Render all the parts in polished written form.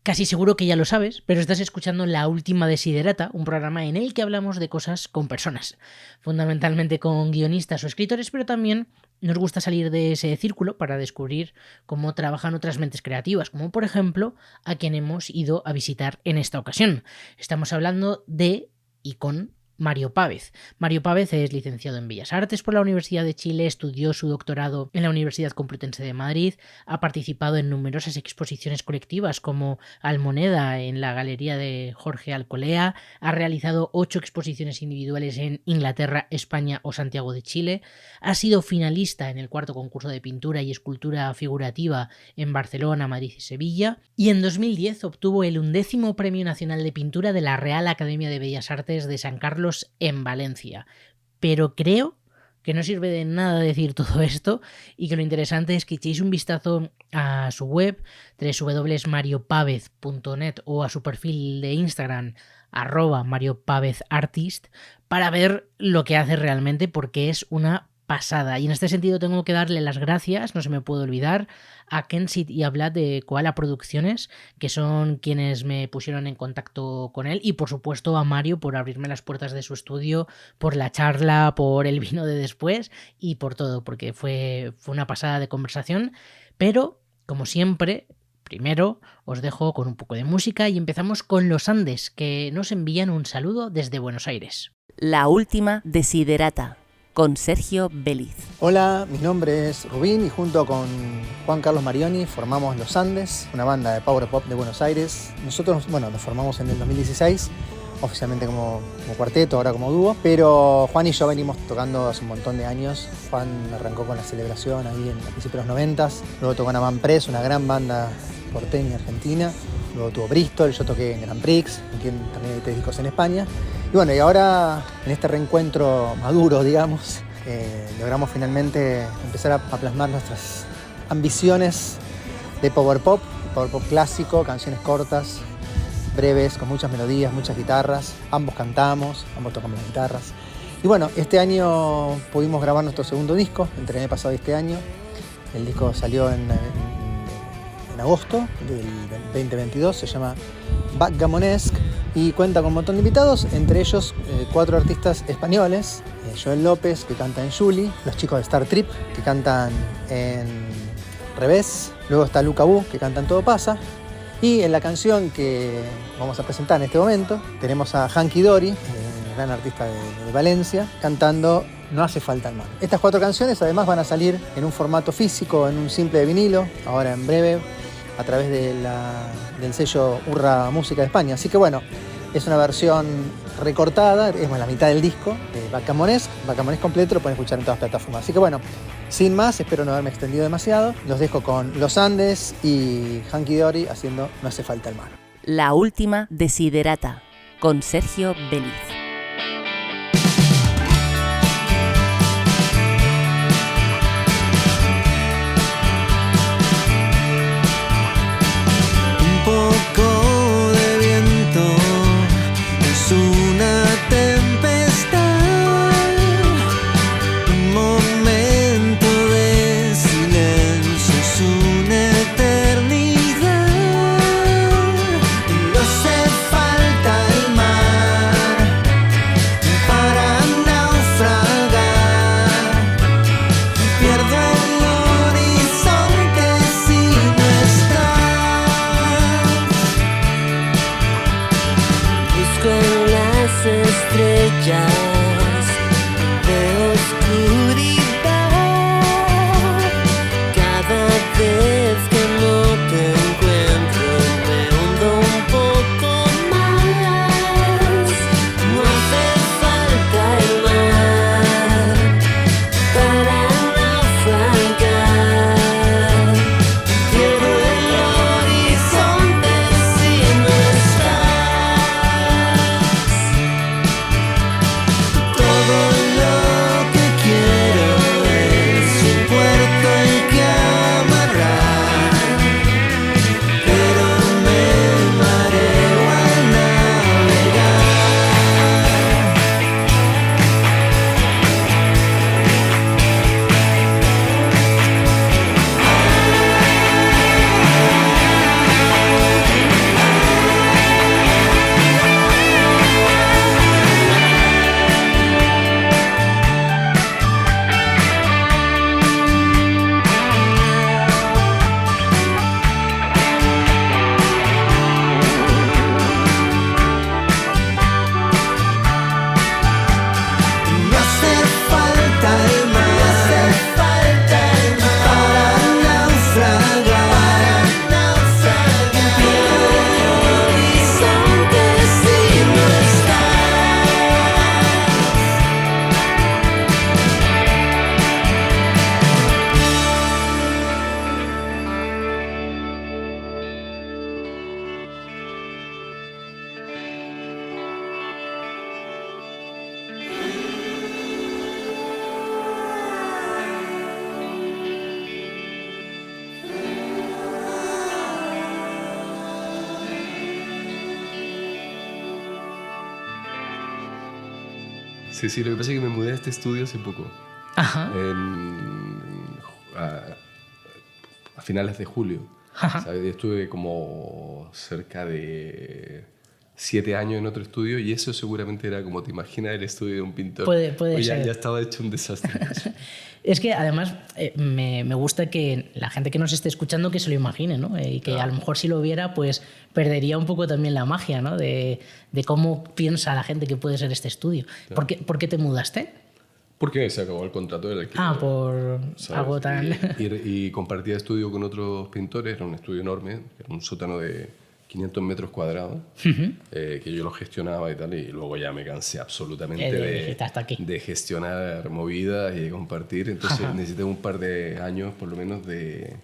Casi seguro que ya lo sabes, pero estás escuchando La Última Desiderata, un programa en el que hablamos de cosas con personas, fundamentalmente con guionistas o escritores, pero también nos gusta salir de ese círculo para descubrir cómo trabajan otras mentes creativas, como por ejemplo a quien hemos ido a visitar en esta ocasión. Estamos hablando de y con Mario Pávez. Mario Pávez es licenciado en Bellas Artes por la Universidad de Chile, estudió su doctorado en la Universidad Complutense de Madrid, ha participado en numerosas exposiciones colectivas como Almoneda en la Galería de Jorge Alcolea, ha realizado 8 exposiciones individuales en Inglaterra, España o Santiago de Chile, ha sido finalista en el 4º concurso de pintura y escultura figurativa en Barcelona, Madrid y Sevilla, y en 2010 obtuvo el 11º Premio Nacional de Pintura de la Real Academia de Bellas Artes de San Carlos en Valencia. Pero creo que no sirve de nada decir todo esto y que lo interesante es que echéis un vistazo a su web www.mariopavez.net o a su perfil de Instagram @mariopavez_artist para ver lo que hace realmente, porque es una pasada. Y en este sentido tengo que darle las gracias, no se me puede olvidar, a Kensit y a Vlad de Koala Producciones, que son quienes me pusieron en contacto con él, y por supuesto a Mario por abrirme las puertas de su estudio, por la charla, por el vino de después y por todo, porque fue una pasada de conversación. Pero, como siempre, primero os dejo con un poco de música y empezamos con Los Andes, que nos envían un saludo desde Buenos Aires. La Última Desiderata, con Sergio Vélez. Hola, mi nombre es Rubín y junto con Juan Carlos Marioni formamos Los Andes, una banda de power pop de Buenos Aires. Nosotros, nos formamos en el 2016, oficialmente como cuarteto, ahora como dúo, pero Juan y yo venimos tocando hace un montón de años. Juan arrancó con La Celebración ahí a principios de los 90, luego tocó en Aman Press, una gran banda porteña argentina, luego tuvo Bristol, yo toqué en Grand Prix, también edité discos en España. Y ahora en este reencuentro maduro, digamos, logramos finalmente empezar a plasmar nuestras ambiciones de power pop clásico, canciones cortas, breves, con muchas melodías, muchas guitarras. Ambos cantamos, ambos tocamos las guitarras. Y este año pudimos grabar nuestro segundo disco, entre el año pasado y este año. El disco salió en agosto del 2022, se llama Backgammonesque y cuenta con un montón de invitados, entre ellos 4 artistas españoles, Joel López, que canta en Julie, los chicos de Star Trip, que cantan en Revés, luego está Luca Bu, que canta en Todo Pasa, y en la canción que vamos a presentar en este momento tenemos a Hanky Dory, gran artista de Valencia, cantando No hace falta el mar. Estas 4 canciones además van a salir en un formato físico, en un simple de vinilo, ahora en breve, a través del sello Urra Música de España. Así que es una versión recortada, es la mitad del disco de Backgammonesque. Backgammonesque completo lo pueden escuchar en todas las plataformas. Así que sin más, espero no haberme extendido demasiado. Los dejo con Los Andes y Hanky Dory haciendo No hace falta el mar. La Última Desiderata, con Sergio Vélez. Sí, sí, lo que pasa es que me mudé a este estudio hace poco. Ajá. A finales de julio. Ajá. ¿Sabes? Estuve como cerca de 7 años en otro estudio y eso seguramente era como te imaginas el estudio de un pintor. Puede Pues ser. ya estaba hecho un desastre. Es que además me gusta que la gente que nos esté escuchando que se lo imagine, ¿no? Y que a lo mejor si lo viera, pues perdería un poco también la magia, ¿no? De cómo piensa la gente que puede ser este estudio. Claro. ¿Por qué te mudaste? Porque se acabó el contrato del alquiler. Por ¿sabes? algo tan... Y compartía estudio con otros pintores, era un estudio enorme, era un sótano de 500 metros cuadrados, que yo lo gestionaba y tal, y luego ya me cansé absolutamente de gestionar movidas y de compartir, entonces necesité un par de años por lo menos de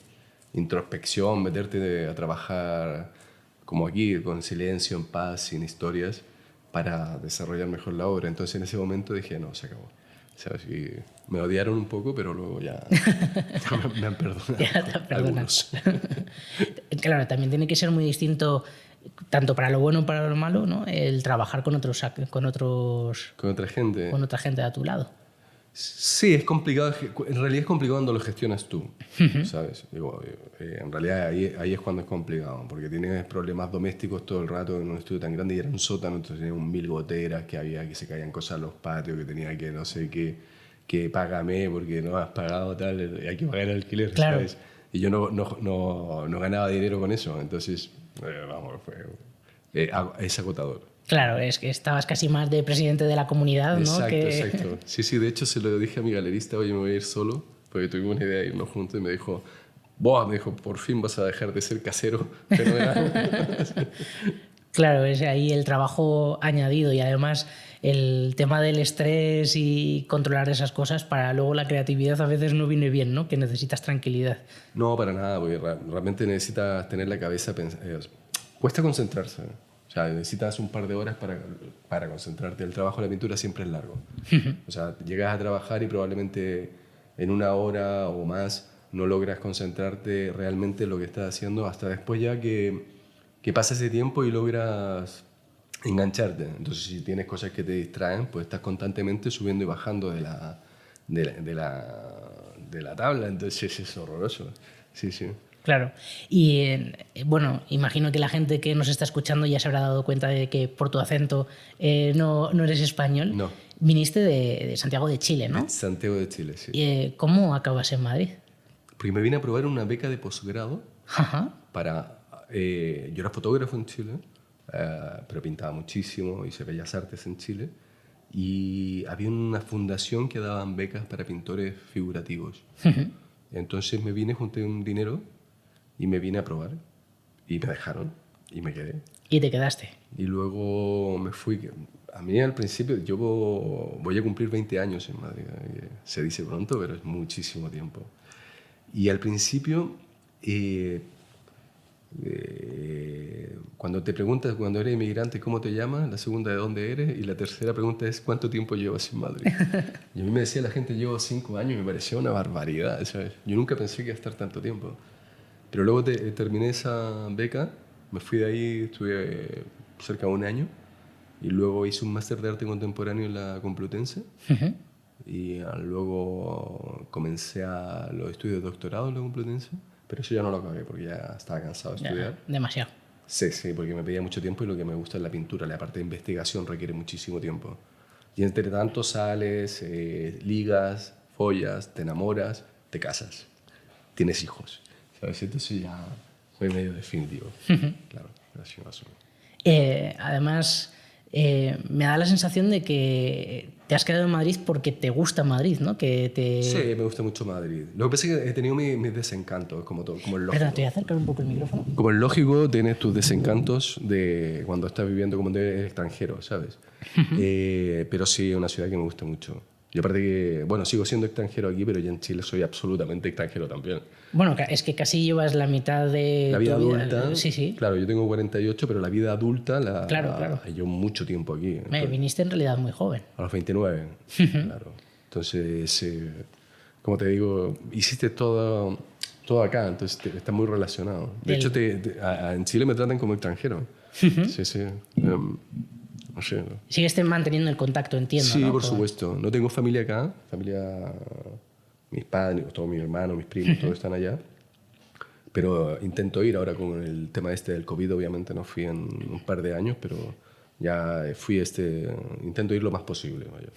introspección, meterte a trabajar como aquí, con silencio, en paz, sin historias, para desarrollar mejor la obra. Entonces en ese momento dije, no, se acabó. ¿Sabes? Y me odiaron un poco, pero luego ya me han perdonado. Ya te perdonan. Claro, también tiene que ser muy distinto, tanto para lo bueno como para lo malo, ¿no? El trabajar con otra gente a tu lado. Sí, es complicado. En realidad es complicado cuando lo gestionas tú, ¿sabes? Digo, en realidad ahí es cuando es complicado, porque tienes problemas domésticos todo el rato en un estudio tan grande y era un sótano, entonces tenía 1000 goteras, que había que se caían cosas en los patios, que tenía que no sé qué, que págame porque no has pagado tal, hay que pagar el alquiler, claro. ¿sabes? Y yo no ganaba dinero con eso, entonces, vamos, es agotador. Claro, es que estabas casi más de presidente de la comunidad, ¿no? Exacto. Sí, de hecho se lo dije a mi galerista, oye, me voy a ir solo, porque tuvimos una idea de irnos juntos y me dijo, por fin vas a dejar de ser casero. Claro, es ahí el trabajo añadido y además el tema del estrés y controlar esas cosas para luego la creatividad a veces no viene bien, ¿no? Que necesitas tranquilidad. No, para nada, porque realmente necesitas tener la cabeza... cuesta concentrarse. O sea, necesitas un par de horas para concentrarte. El trabajo de la pintura siempre es largo. O sea, llegas a trabajar y probablemente en 1 hora o más no logras concentrarte realmente en lo que estás haciendo hasta después ya que pasa ese tiempo y logras engancharte. Entonces, si tienes cosas que te distraen, pues estás constantemente subiendo y bajando de la tabla. Entonces, es horroroso. Sí. Claro. Y bueno, imagino que la gente que nos está escuchando ya se habrá dado cuenta de que por tu acento no eres español. No. Viniste de Santiago de Chile, ¿no? De Santiago de Chile, sí. ¿Cómo acabas en Madrid? Porque me vine a probar una beca de posgrado para... yo era fotógrafo en Chile, pero pintaba muchísimo, hice Bellas Artes en Chile, y había una fundación que daban becas para pintores figurativos. Entonces me vine, junté un dinero y me vine a probar y me dejaron y me quedé. ¿Y te quedaste? Y luego me fui. A mí al principio, yo voy a cumplir 20 años en Madrid. Se dice pronto, pero es muchísimo tiempo. Y al principio, cuando te preguntas, cuando eres inmigrante, ¿cómo te llamas? La segunda, ¿de dónde eres? Y la tercera pregunta es, ¿cuánto tiempo llevas en Madrid? Y a mí me decía la gente, llevo 5 años y me parecía una barbaridad, ¿sabes? Yo nunca pensé que iba a estar tanto tiempo. Pero luego terminé esa beca, me fui de ahí, estuve cerca de 1 año, y luego hice un máster de arte contemporáneo en la Complutense, y luego comencé a los estudios de doctorado en la Complutense, pero eso ya no lo acabé porque ya estaba cansado de estudiar. Demasiado. Sí, porque me pedía mucho tiempo y lo que me gusta es la pintura, la parte de investigación requiere muchísimo tiempo. Y entre tanto sales, ligas, follas, te enamoras, te casas, tienes hijos. ¿Sabes? Entonces ya fue medio definitivo. Claro, así más o menos. Además, me da la sensación de que te has quedado en Madrid porque te gusta Madrid, ¿no? Sí, me gusta mucho Madrid. Lo que pasa es que he tenido mis desencantos, como el lógico. Perdón, te voy a acercar un poco el micrófono. Como el lógico, tienes tus desencantos de cuando estás viviendo como de extranjero, ¿sabes? Pero sí, es una ciudad que me gusta mucho. Yo aparte que, bueno, sigo siendo extranjero aquí, pero ya en Chile soy absolutamente extranjero también. Bueno, es que casi llevas la mitad de la vida tu adulta. Vida. Sí. Claro, yo tengo 48, pero la vida adulta claro. llevo mucho tiempo aquí. Entonces, viniste en realidad muy joven. A los 29, claro. Entonces, como te digo, hiciste todo acá, entonces está muy relacionado. De hecho, en Chile me tratan como extranjero. Sí. No sé. Sigues manteniendo el contacto, entiendo. Sí, ¿no? por supuesto. No tengo familia acá. Mis padres, todos mis hermanos, mis primos, todos están allá. Pero intento ir ahora con el tema del COVID. Obviamente no fui en un par de años, pero ya intento ir lo más posible. Vaya.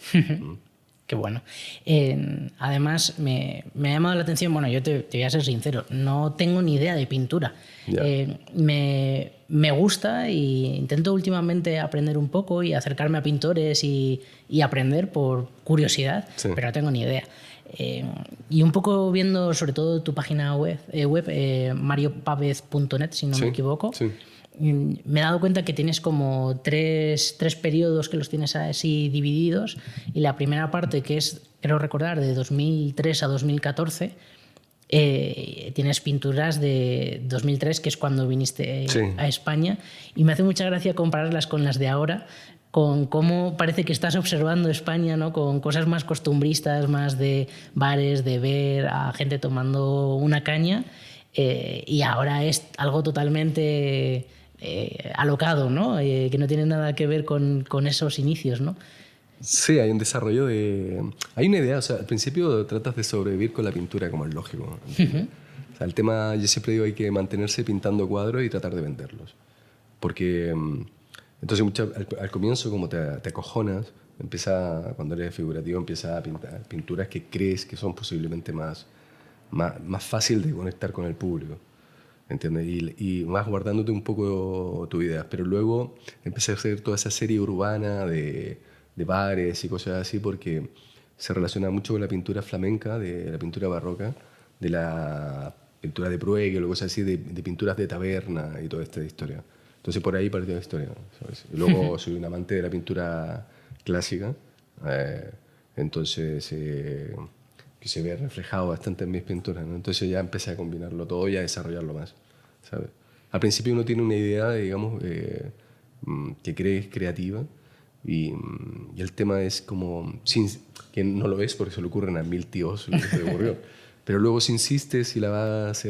Qué bueno. Además, me ha llamado la atención, bueno, yo te voy a ser sincero, no tengo ni idea de pintura. Yeah. Me gusta y intento últimamente aprender un poco y acercarme a pintores y aprender por curiosidad, sí. pero no tengo ni idea. Y un poco viendo sobre todo tu página web mariopavez.net, si no me equivoco, sí. Me he dado cuenta que tienes como tres periodos que los tienes así divididos, y la primera parte, que es, creo recordar, de 2003 a 2014, tienes pinturas de 2003, que es cuando viniste a España, y me hace mucha gracia compararlas con las de ahora, con cómo parece que estás observando España, ¿no? Con cosas más costumbristas, más de bares, de ver a gente tomando una caña, y ahora es algo totalmente alocado, ¿no? Que no tiene nada que ver con esos inicios, ¿no? Sí, hay un desarrollo hay una idea, o sea, al principio tratas de sobrevivir con la pintura, como es lógico. O sea, el tema, yo siempre digo, hay que mantenerse pintando cuadros y tratar de venderlos. Porque entonces al comienzo, como te acojonas, cuando eres figurativo, empiezas a pintar pinturas que crees que son posiblemente más fácil de conectar con el público. ¿Entiendes? Y más guardándote un poco tu idea. Pero luego empecé a hacer toda esa serie urbana de bares y cosas así, porque se relaciona mucho con la pintura flamenca, de la pintura barroca, de la pintura de Bruegel o cosas así, de pinturas de taberna y toda esta historia. Entonces por ahí partió la historia, ¿sabes? Y luego soy un amante de la pintura clásica, entonces que se ve reflejado bastante en mis pinturas, ¿no? Entonces ya empecé a combinarlo todo y a desarrollarlo más, ¿sabes? Al principio uno tiene una idea, digamos, que cree es creativa, y el tema es como, que no lo es porque se le ocurren a 1000 tíos lo que se le ocurrió, pero luego si insistes y la vas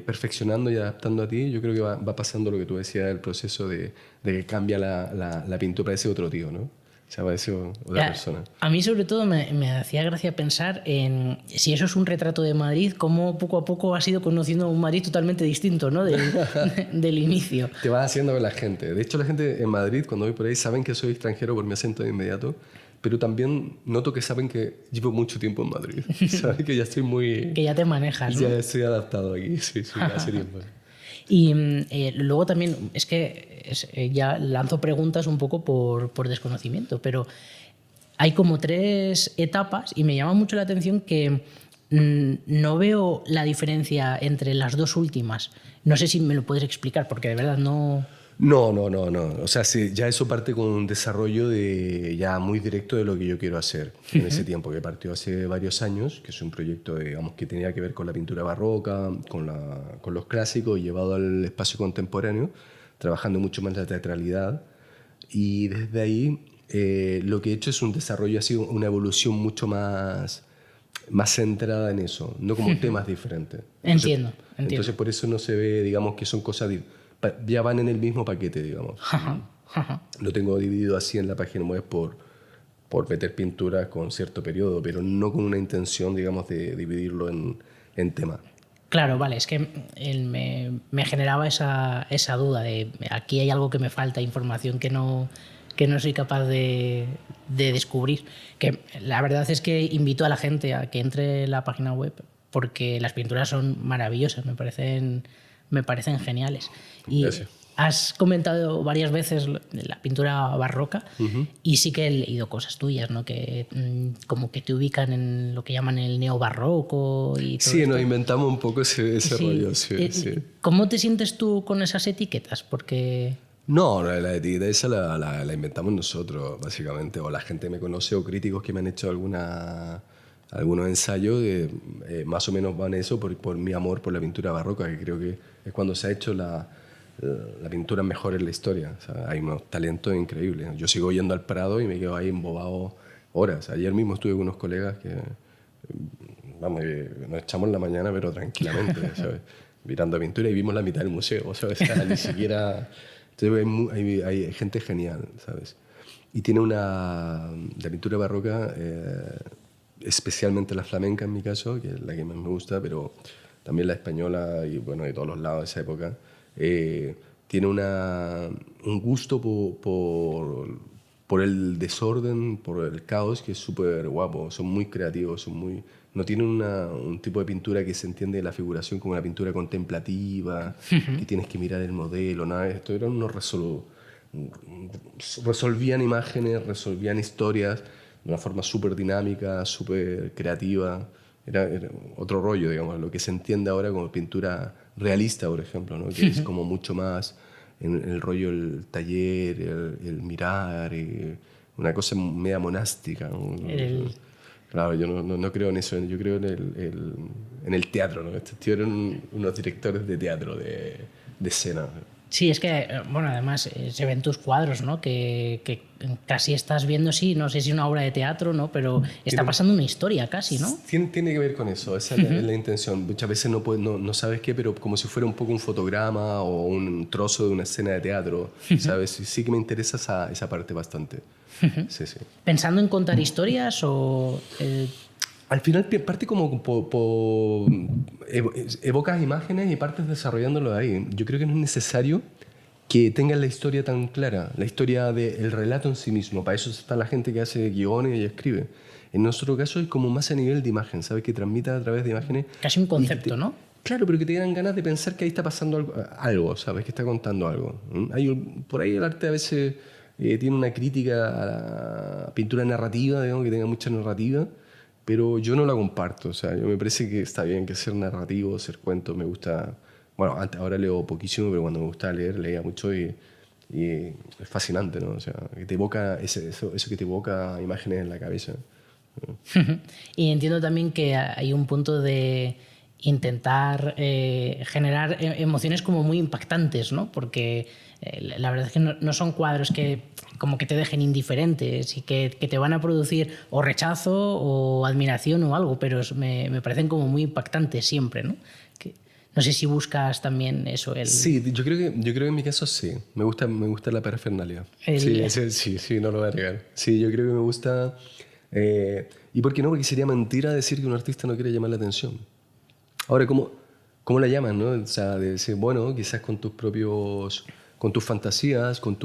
perfeccionando y adaptando a ti, yo creo que va pasando lo que tú decías, el proceso de que cambia la pintura, parece otro tío, ¿no? O sea, parece otra persona. A mí sobre todo me hacía gracia pensar en si eso es un retrato de Madrid, cómo poco a poco has ido conociendo un Madrid totalmente distinto, ¿no? Del inicio. Te vas haciendo con la gente. De hecho, la gente en Madrid, cuando voy por ahí, saben que soy extranjero por mi acento de inmediato, pero también noto que saben que llevo mucho tiempo en Madrid. Saben que ya estoy muy... Que ya te manejas, ¿no? Ya estoy adaptado aquí, sí, hace tiempo. Y luego también, es que ya lanzo preguntas un poco por desconocimiento, pero hay como 3 etapas y me llama mucho la atención que no veo la diferencia entre las 2 últimas. No sé si me lo puedes explicar, porque de verdad no... No. O sea, sí, ya eso parte con un desarrollo ya muy directo de lo que yo quiero hacer en ese tiempo, que partió hace varios años, que es un proyecto, digamos, que tenía que ver con la pintura barroca, con los clásicos, y llevado al espacio contemporáneo, trabajando mucho más la teatralidad. Y desde ahí lo que he hecho es un desarrollo, ha sido una evolución mucho más centrada en eso, no como temas diferentes. Entiendo. Entonces por eso no se ve, digamos, que son cosas... ya van en el mismo paquete, digamos. Lo tengo dividido así en la página web por meter pinturas con cierto periodo, pero no con una intención, digamos, de dividirlo en temas. Claro, vale, es que me generaba esa duda de aquí hay algo que me falta, información que no soy capaz de descubrir. Que la verdad es que invito a la gente a que entre en la página web, porque las pinturas son maravillosas, me parecen geniales. Y gracias. has comentado varias veces la pintura barroca, y sí que he leído cosas tuyas, ¿no? Que como que te ubican en lo que llaman el neobarroco y todo Sí, esto. nos inventamos un poco ese rollo, sí. ¿Cómo te sientes tú con esas etiquetas? Porque... No, la etiqueta esa la inventamos nosotros, básicamente. O la gente me conoce, o críticos que me han hecho algunos ensayos, más o menos van eso por mi amor por la pintura barroca, que creo que es cuando se ha hecho la pintura mejor en la historia. O sea, hay unos talentos increíbles. Yo sigo yendo al Prado y me quedo ahí embobado horas. Ayer mismo estuve con unos colegas que, vamos, nos echamos la mañana, pero tranquilamente, ¿sabes? Mirando pintura, y vimos la mitad del museo, ¿sabes? O sea, ni siquiera... Entonces hay gente genial, ¿sabes? Y tiene la pintura barroca, especialmente la flamenca en mi caso, que es la que más me gusta, pero también la española y bueno, de todos los lados de esa época, tiene un gusto por el desorden, por el caos, que es súper guapo. Son muy creativos, no tienen un tipo de pintura que se entiende la figuración como una pintura contemplativa, que tienes que mirar el modelo, nada. Esto eran resolvían imágenes, resolvían historias de una forma súper dinámica, súper creativa. Era otro rollo, digamos, lo que se entiende ahora como pintura realista, por ejemplo, ¿no? Que es como mucho más en el rollo el taller, el mirar, una cosa media monástica, ¿no? Claro, yo no creo en eso, yo creo en el teatro, ¿no? Estos tíos eran unos directores de teatro, de escena. Sí, es que, bueno, además se ven tus cuadros, ¿no? Que casi estás viendo, sí, no sé si una obra de teatro, ¿no? Pero está pasando una historia casi, ¿no? Tiene que ver con eso, esa es la intención. Muchas veces no sabes qué, pero como si fuera un poco un fotograma o un trozo de una escena de teatro, ¿sabes? Sí que me interesa esa parte bastante. Sí. ¿Pensando en contar historias o...? Al final parte como evocas imágenes y partes desarrollándolo de ahí. Yo creo que no es necesario que tengas la historia tan clara, la historia del relato en sí mismo. Para eso está la gente que hace guiones y escribe. En nuestro caso es como más a nivel de imagen, ¿sabes? Que transmita a través de imágenes. Casi un concepto, ¿no? Claro, pero que te dan ganas de pensar que ahí está pasando algo, ¿sabes? Que está contando algo. Por ahí el arte a veces tiene una crítica a la pintura narrativa, digamos, que tenga mucha narrativa. Pero yo no la comparto, o sea, yo me parece que está bien que ser narrativo, ser cuento, me gusta... Bueno, ahora leo poquísimo, pero cuando me gustaba leer, leía mucho y es fascinante, ¿no? O sea, que te evoca eso que te evoca imágenes en la cabeza. Y entiendo también que hay un punto de intentar generar emociones como muy impactantes, ¿no? Porque la verdad es que no son cuadros que como que te dejen indiferentes y que te van a producir o rechazo o admiración o algo, pero me parecen como muy impactantes siempre, ¿no? No sé si buscas también eso. Sí, yo creo que en mi caso sí. Me gusta la parafernalia. Sí, no lo voy a negar. Sí, yo creo que me gusta... ¿Y por qué no? Porque sería mentira decir que un artista no quiere llamar la atención. Ahora, ¿cómo la llaman, no? O sea, de decir, bueno, quizás con tus fantasías, con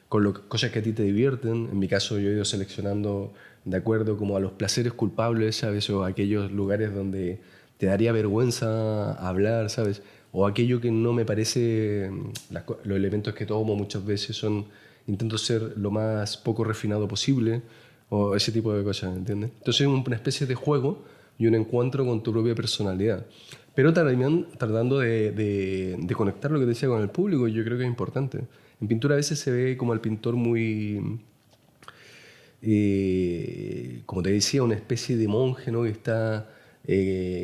cosas que a ti te divierten. En mi caso, yo he ido seleccionando de acuerdo como a los placeres culpables, ¿sabes? O aquellos lugares donde te daría vergüenza hablar, ¿sabes? O aquello que no me parece... Los elementos que tomo muchas veces intento ser lo más poco refinado posible, o ese tipo de cosas, ¿entiendes? Entonces es una especie de juego y un encuentro con tu propia personalidad. Pero también tratando de conectar lo que te decía con el público, yo creo que es importante. En pintura a veces se ve como el pintor muy... como te decía, una especie de monje, ¿no? Que está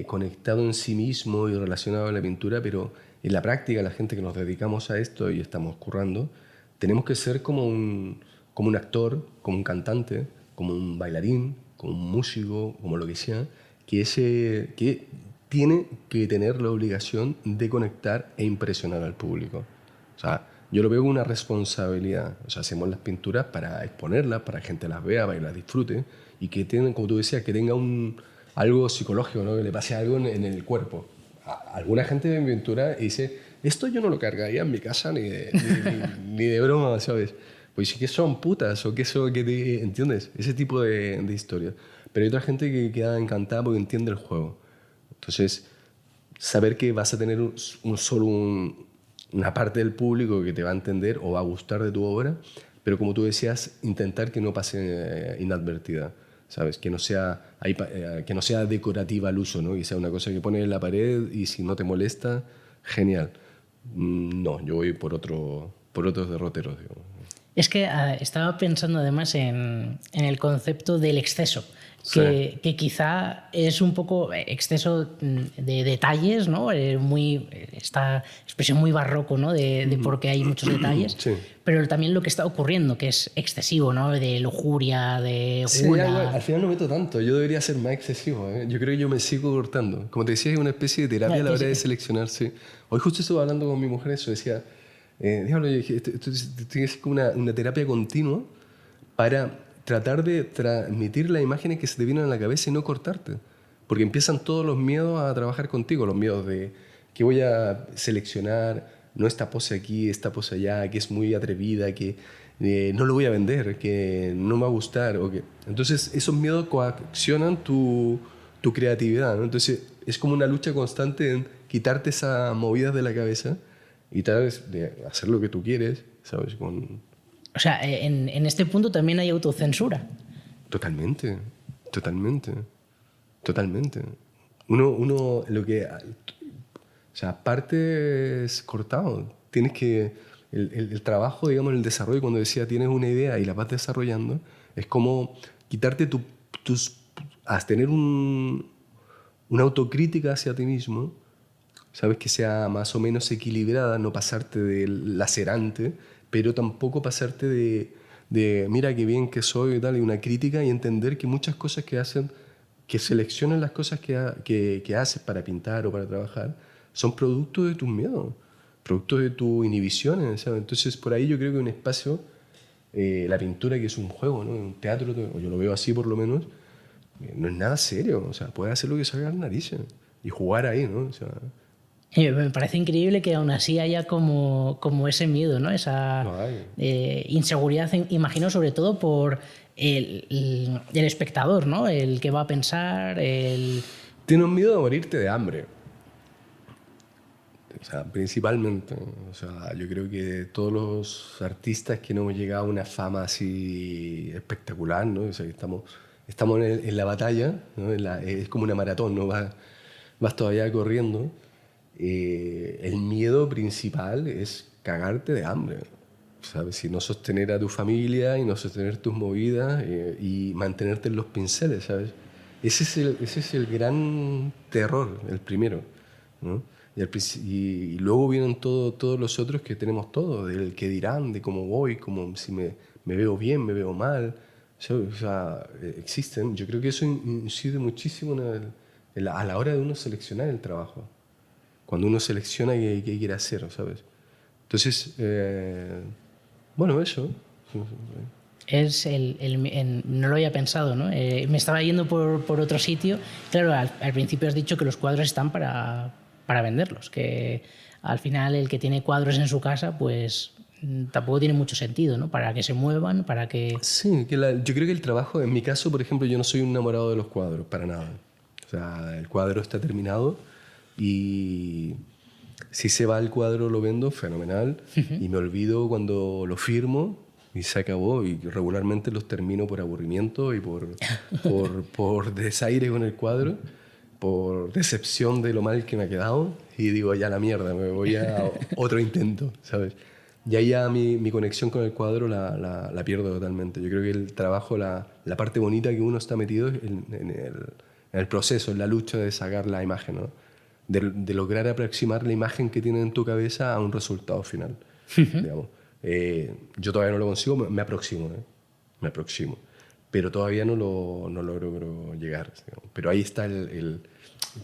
conectado en sí mismo y relacionado a la pintura, pero en la práctica la gente que nos dedicamos a esto y estamos currando, tenemos que ser como un actor, como un cantante, como un bailarín, como un músico, como lo que sea, que tiene que tener la obligación de conectar e impresionar al público. O sea, yo lo veo como una responsabilidad. O sea, hacemos las pinturas para exponerlas, para que la gente las vea, para que las disfrute y que tengan, como tú decías, que tenga algo psicológico, ¿no? Que le pase algo en el cuerpo. Alguna gente ve mi pintura y dice, esto yo no lo cargaría en mi casa ni de broma, ¿sabes? Pues sí que son putas o que eso que te... ¿Entiendes? Ese tipo de historias. Pero hay otra gente que queda encantada porque entiende el juego. Entonces, saber que vas a tener una parte del público que te va a entender o va a gustar de tu obra, pero como tú decías, intentar que no pase inadvertida, ¿sabes? Que no sea decorativa al uso, ¿no? Y sea una cosa que pones en la pared y si no te molesta, genial. No, yo voy por otros derroteros, digamos. Es que estaba pensando además en el concepto del exceso, que quizá es un poco exceso de detalles, ¿no? Esta expresión muy barroco, ¿no? De por qué hay muchos detalles, sí. Pero también lo que está ocurriendo, que es excesivo, ¿no? De lujuria, de gula. Sí, al final no meto tanto, yo debería ser más excesivo, ¿eh? Yo creo que yo me sigo cortando. Como te decía, es una especie de terapia a la hora de seleccionar, sí. Hoy justo estuve hablando con mi mujer eso, decía... Diablo, yo dije, esto tiene que ser como una terapia continua para tratar de transmitir las imágenes que se te vienen a la cabeza y no cortarte. Porque empiezan todos los miedos a trabajar contigo, los miedos de que voy a seleccionar, no esta pose aquí, esta pose allá, que es muy atrevida, que no lo voy a vender, que no me va a gustar. Entonces esos miedos coaccionan tu creatividad, ¿no? Entonces es como una lucha constante en quitarte esas movidas de la cabeza y tal vez de hacer lo que tú quieres, ¿sabes? O sea, en este punto también hay autocensura. Totalmente, totalmente, totalmente. Uno lo que... O sea, partes cortado. Tienes que... El trabajo, digamos, el desarrollo, cuando decía tienes una idea y la vas desarrollando, es como quitarte a tener una autocrítica hacia ti mismo, sabes, que sea más o menos equilibrada, no pasarte de lacerante, pero tampoco pasarte de mira qué bien que soy y tal, y una crítica, y entender que muchas cosas que seleccionan las cosas que haces para pintar o para trabajar, son producto de tus miedos, producto de tus inhibiciones, ¿sabes? Entonces, por ahí yo creo que un espacio, la pintura, que es un juego, ¿no? Un teatro, o yo lo veo así por lo menos, no es nada serio. O sea, puedes hacer lo que salga a las narices y jugar ahí, ¿no? O sea, me parece increíble que aún así haya como ese miedo, ¿no? Esa inseguridad, imagino, sobre todo por el espectador, ¿no? El que va a pensar, Tienes miedo a morirte de hambre. O sea, principalmente. O sea, yo creo que todos los artistas que no hemos llegado a una fama así espectacular, ¿no? O sea, que estamos en la batalla, ¿no? Es como una maratón, ¿no? Vas todavía corriendo. El miedo principal es cagarte de hambre, ¿sabes? Si no sostener a tu familia y no sostener tus movidas y mantenerte en los pinceles, ¿sabes? Ese es el gran terror, el primero, ¿no? Y luego vienen todos los otros que tenemos todos, del que dirán, de cómo voy, como si me veo bien, me veo mal. O sea, existen. Yo creo que eso incide muchísimo a la hora de uno seleccionar el trabajo. Cuando uno selecciona qué quiere hacer, ¿sabes? Entonces, bueno, eso. Es no lo había pensado, ¿no? Me estaba yendo por otro sitio. Claro, al principio has dicho que los cuadros están para venderlos, que al final el que tiene cuadros en su casa, pues tampoco tiene mucho sentido, ¿no? Para que se muevan, para que... Sí, yo creo que el trabajo, en mi caso, por ejemplo, yo no soy un enamorado de los cuadros, para nada. O sea, el cuadro está terminado y si se va el cuadro lo vendo, fenomenal, y me olvido cuando lo firmo y se acabó, y regularmente los termino por aburrimiento y por desaire con el cuadro, por decepción de lo mal que me ha quedado, y digo, ya la mierda, me voy a otro intento, ¿sabes? Y ahí ya mi conexión con el cuadro la pierdo totalmente. Yo creo que el trabajo, la parte bonita que uno está metido en el proceso, en la lucha de sacar la imagen, ¿no? De lograr aproximar la imagen que tienes en tu cabeza a un resultado final, digamos. Yo todavía no lo consigo, me aproximo, me aproximo, pero todavía no logro llegar, digamos. Pero ahí está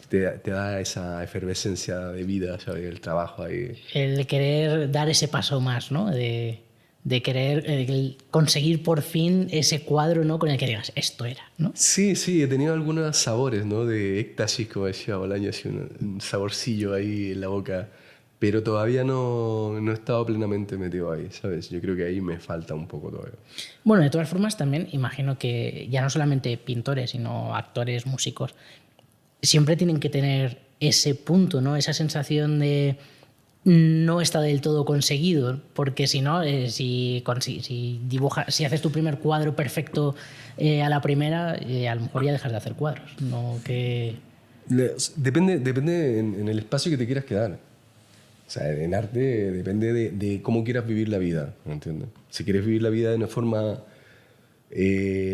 te da esa efervescencia de vida, ¿sabes? El trabajo ahí. El querer dar ese paso más, ¿no? De querer conseguir por fin ese cuadro, ¿no? Con el que digas, esto era, ¿no? Sí, he tenido algunos sabores, ¿no? De éxtasis, como decía Bolaño, así un saborcillo ahí en la boca, pero todavía no he estado plenamente metido ahí, ¿sabes? Yo creo que ahí me falta un poco todavía. Bueno, de todas formas, también imagino que ya no solamente pintores, sino actores, músicos, siempre tienen que tener ese punto, ¿no? Esa sensación de no está del todo conseguido, porque si no, si haces tu primer cuadro perfecto a la primera, a lo mejor ya dejas de hacer cuadros, ¿no? Depende en el espacio que te quieras quedar. O sea, en arte depende de cómo quieras vivir la vida, ¿me entiendes? Si quieres vivir la vida de una forma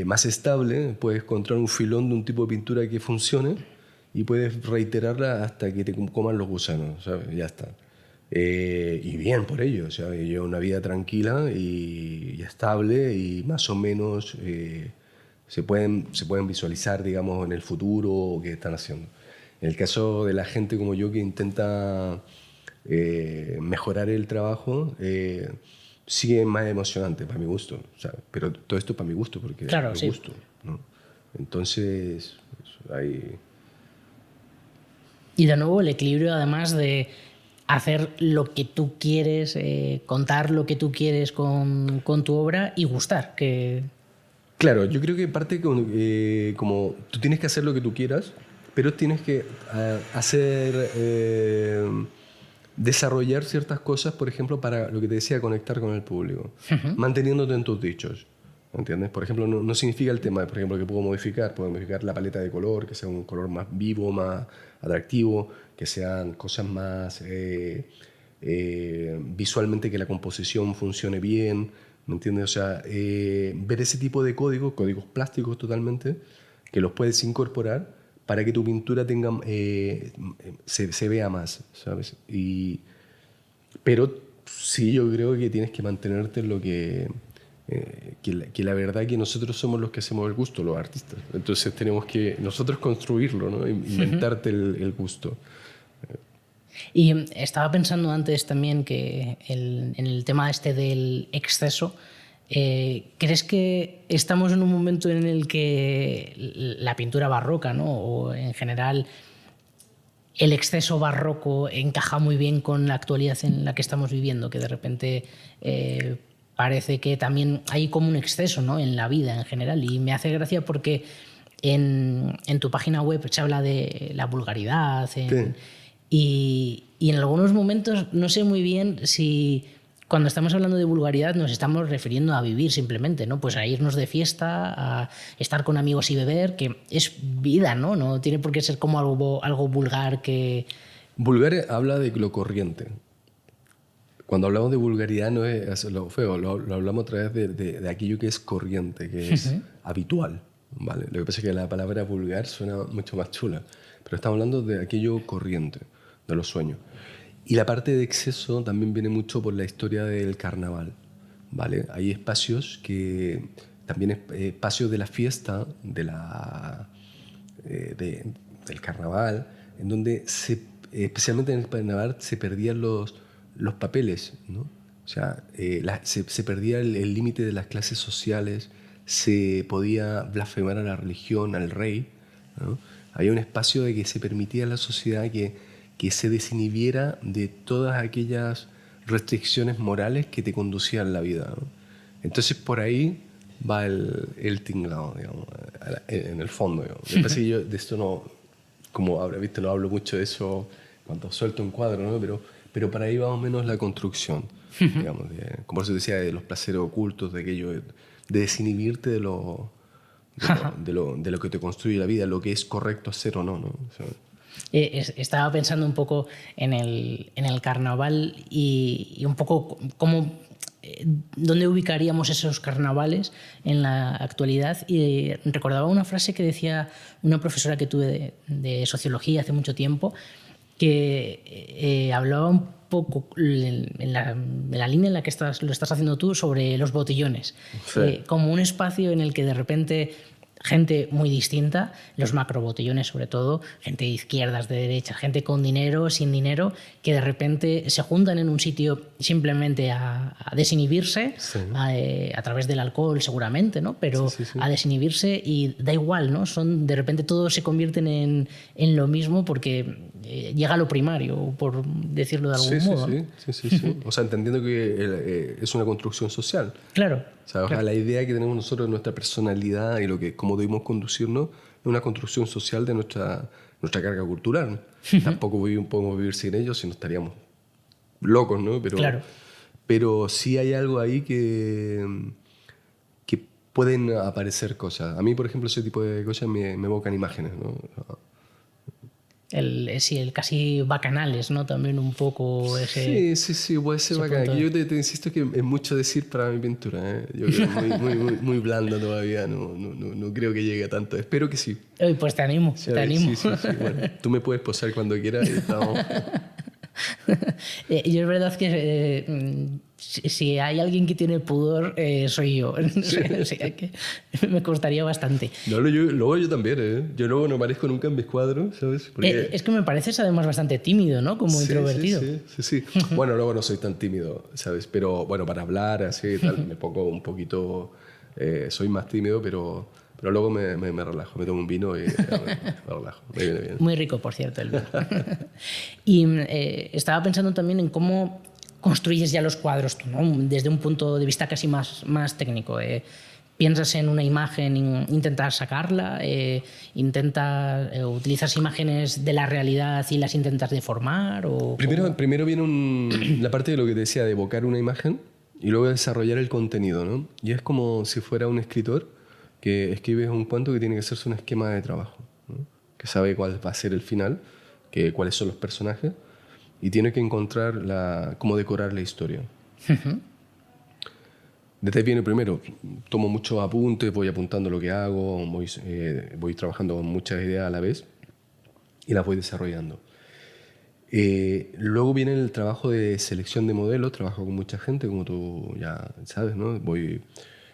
más estable, puedes encontrar un filón de un tipo de pintura que funcione y puedes reiterarla hasta que te coman los gusanos, ¿sabes? Ya está. Y bien por ello, o sea, llevo una vida tranquila y estable, y más o menos se pueden visualizar, digamos, en el futuro qué están haciendo. En el caso de la gente como yo que intenta mejorar el trabajo, sí es más emocionante para mi gusto, ¿sabes? Pero todo esto para mi gusto, porque claro, es sí. gusto, ¿no? Entonces, hay... Y de nuevo el equilibrio, además de hacer lo que tú quieres, contar lo que tú quieres con tu obra y gustar. Claro, yo creo que parte como tú tienes que hacer lo que tú quieras, pero tienes que desarrollar ciertas cosas, por ejemplo, para lo que te decía, conectar con el público, manteniéndote en tus dichos, ¿entiendes? Por ejemplo, no significa el tema, por ejemplo, que puedo modificar la paleta de color, que sea un color más vivo, más atractivo, que sean cosas más visualmente, que la composición funcione bien, ¿me entiendes? O sea, ver ese tipo de códigos plásticos totalmente, que los puedes incorporar para que tu pintura tenga, se vea más, ¿sabes? Pero sí, yo creo que tienes que mantenerte en lo que la verdad que nosotros somos los que hacemos el gusto, los artistas. Entonces tenemos que nosotros construirlo, ¿no? Inventarte el gusto. Y estaba pensando antes también que en el tema este del exceso, ¿crees que estamos en un momento en el que la pintura barroca, ¿no? O en general el exceso barroco encaja muy bien con la actualidad en la que estamos viviendo, que de repente parece que también hay como un exceso, ¿no? En la vida en general? Y me hace gracia porque en tu página web se habla de la vulgaridad, Sí. y en algunos momentos no sé muy bien si cuando estamos hablando de vulgaridad nos estamos refiriendo a vivir simplemente, ¿no? Pues a irnos de fiesta, a estar con amigos y beber, que es vida, ¿no? No tiene por qué ser como algo vulgar que... Vulgar habla de lo corriente. Cuando hablamos de vulgaridad no es lo feo, lo hablamos a través de aquello que es corriente, que es habitual, ¿vale? Lo que pasa es que la palabra vulgar suena mucho más chula, pero estamos hablando de aquello corriente, de los sueños. Y la parte de exceso también viene mucho por la historia del carnaval, ¿vale? Hay espacios que también espacios de la fiesta, del carnaval, en donde especialmente en el carnaval se perdían los papeles, ¿no? O sea, se perdía el límite de las clases sociales, se podía blasfemar a la religión, al rey, ¿no? Había un espacio de que se permitía a la sociedad que se desinhibiera de todas aquellas restricciones morales que te conducían la vida, ¿no? Entonces por ahí va el tinglado, digamos, en el fondo, digamos. Me parece que yo de esto no, como habrás visto, no hablo mucho de eso cuando suelto un cuadro, ¿no? Pero para ahí va más o menos la construcción, digamos, como eso decía, de los placeres ocultos, de aquello, de desinhibirte de lo que te construye la vida, lo que es correcto hacer o no, ¿no? O sea, estaba pensando un poco en el carnaval y un poco cómo, dónde ubicaríamos esos carnavales en la actualidad, y recordaba una frase que decía una profesora que tuve de sociología hace mucho tiempo, que hablaba un poco en la línea en la que lo estás haciendo tú sobre los botellones, sí. Como un espacio en el que de repente gente muy distinta, los macrobotellones sobre todo, gente de izquierdas, de derechas, gente con dinero, sin dinero, que de repente se juntan en un sitio simplemente a desinhibirse, sí, a través del alcohol seguramente, ¿no? Pero sí. A desinhibirse, y da igual, ¿no? De repente todos se convierten en lo mismo porque llega a lo primario, por decirlo de algún modo. Sí. O sea, entendiendo que es una construcción social. Claro. O sea, claro, la idea que tenemos nosotros de nuestra personalidad y cómo debemos conducirnos es una construcción social de nuestra carga cultural. Tampoco podemos vivir sin ellos, si no estaríamos locos, ¿no? Pero sí hay algo ahí que pueden aparecer cosas. A mí, por ejemplo, ese tipo de cosas me evocan imágenes, ¿no? El casi bacanales, ¿no? También un poco ese... Sí, puede ser bacán. Yo te insisto que es mucho decir para mi pintura, ¿eh? Yo creo que es muy blanda todavía, no creo que llegue a tanto. Espero que sí. Pues te animo, te animo. Sí. Bueno, tú me puedes posar cuando quieras y estamos... Yo es verdad que si hay alguien que tiene pudor, soy yo. O sea, que me costaría bastante. No, luego yo también, ¿eh? Yo luego no aparezco nunca en mis cuadros, ¿sabes? Porque... Es que me pareces además bastante tímido, ¿no? Como introvertido. Sí. Bueno, luego no soy tan tímido, ¿sabes? Pero bueno, para hablar así y tal, me pongo un poquito... soy más tímido, pero luego me relajo, me tomo un vino y me relajo. Me viene bien. Muy rico, por cierto, el vino. Y estaba pensando también en cómo construyes ya los cuadros tú, ¿no? Desde un punto de vista casi más técnico. Piensas en una imagen, intentas sacarla, utilizas imágenes de la realidad y las intentas deformar. Primero viene la parte de lo que te decía, de evocar una imagen y luego desarrollar el contenido, ¿no? Y es como si fuera un escritor que escribe un cuento que tiene que hacerse un esquema de trabajo, ¿no? Que sabe cuál va a ser el final, cuáles son los personajes y tiene que encontrar cómo decorar la historia. Desde ahí viene primero, tomo muchos apuntes, voy apuntando lo que hago, voy trabajando con muchas ideas a la vez y las voy desarrollando. Luego viene el trabajo de selección de modelos, trabajo con mucha gente, como tú ya sabes, ¿no?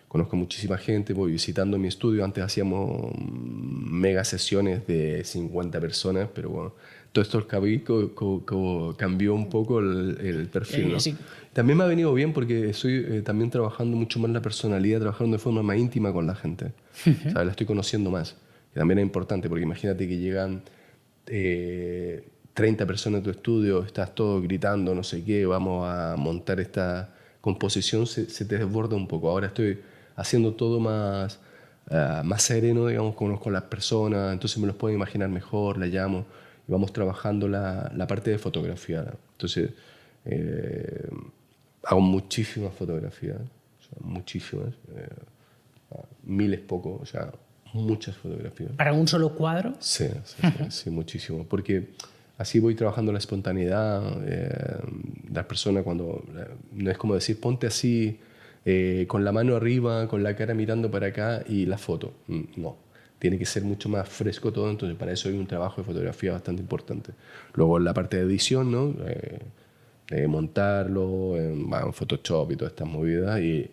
Conozco muchísima gente, voy visitando mi estudio. Antes hacíamos mega sesiones de 50 personas, pero bueno, todo esto cambió un poco el perfil, ¿no? Sí. También me ha venido bien porque estoy también trabajando mucho más la personalidad, trabajando de forma más íntima con la gente. ¿Sabes? La estoy conociendo más. Y también es importante porque imagínate que llegan 30 personas a tu estudio, estás todo gritando, no sé qué, vamos a montar esta composición, se te desborda un poco. Ahora estoy haciendo todo más sereno, digamos, con las personas, entonces me los puedo imaginar mejor, la llamo y vamos trabajando la parte de fotografía, ¿no? Entonces, hago muchísimas fotografías, o sea, muchísimas, miles poco, o sea, muchas fotografías. ¿Para un solo cuadro? Sí, muchísimo, porque así voy trabajando la espontaneidad, las personas cuando, no es como decir, ponte así, con la mano arriba, con la cara mirando para acá y la foto, no. Tiene que ser mucho más fresco todo, entonces para eso hay un trabajo de fotografía bastante importante. Luego en la parte de edición, ¿no? Montarlo en Photoshop y todas estas movidas y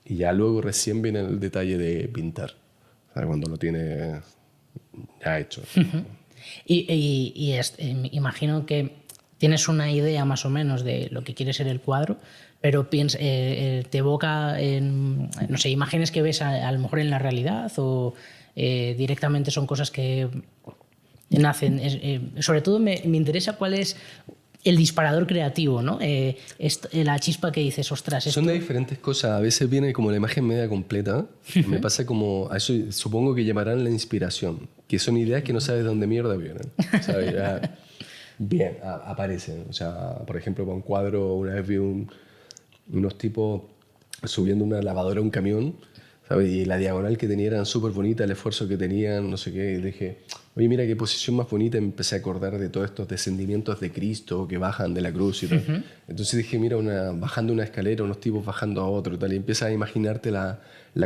ya luego recién viene el detalle de pintar, ¿sabes? Cuando lo tienes ya hecho. Imagino que tienes una idea más o menos de lo que quiere ser el cuadro, pero te evoca en, no sé, imágenes que ves a lo mejor en la realidad o directamente son cosas que nacen. Sobre todo me interesa cuál es el disparador creativo, ¿no? La chispa que dices, ostras. Son de diferentes cosas. A veces viene como la imagen media completa. Me pasa como, a eso supongo que llamarán la inspiración, que son ideas que no sabes de dónde mierda vienen, ¿sabes? Bien, aparecen. O sea, por ejemplo, para un cuadro, una vez vi unos tipos subiendo una lavadora a un camión, ¿sabes? Y la diagonal que tenía era súper bonita, el esfuerzo que tenían, no sé qué. Y dije, oye, mira qué posición más bonita. Y me empecé a acordar de todos estos descendimientos de Cristo que bajan de la cruz y tal. Entonces dije, mira, bajando una escalera, unos tipos bajando a otro y tal. Y empiezas a imaginarte la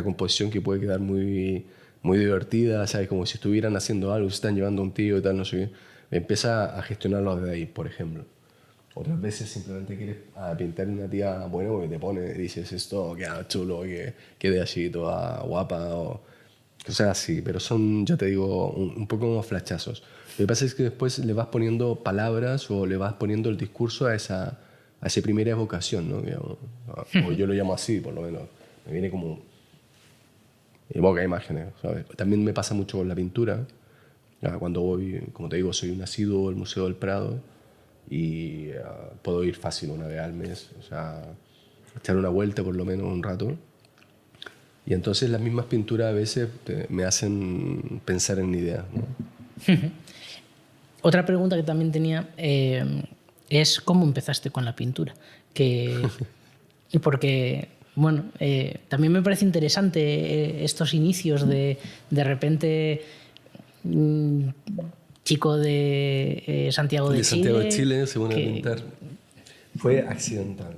composición que puede quedar muy, muy divertida, ¿sabes? Como si estuvieran haciendo algo, se están llevando a un tío y tal, no sé qué. Empieza a gestionarlo desde ahí, por ejemplo. Otras veces simplemente quieres pintar una tía, bueno, que te pone, dices esto, queda chulo, que quede así toda guapa, o cosas así, pero son, ya te digo, un poco como flashazos. Lo que pasa es que después le vas poniendo palabras o le vas poniendo el discurso a esa primera evocación, ¿no? O yo lo llamo así, por lo menos. Me viene como... evoca imágenes, ¿sabes? También me pasa mucho con la pintura. Cuando voy, como te digo, soy un asiduo del Museo del Prado y puedo ir fácil una vez al mes, o sea, echar una vuelta por lo menos un rato. Y entonces las mismas pinturas a veces me hacen pensar en ideas, ¿no? Otra pregunta que también tenía es cómo empezaste con la pintura. Porque, bueno, también me parece interesante estos inicios de repente... chico de Santiago de Chile. Santiago de Chile se pone a pintar. Fue accidental.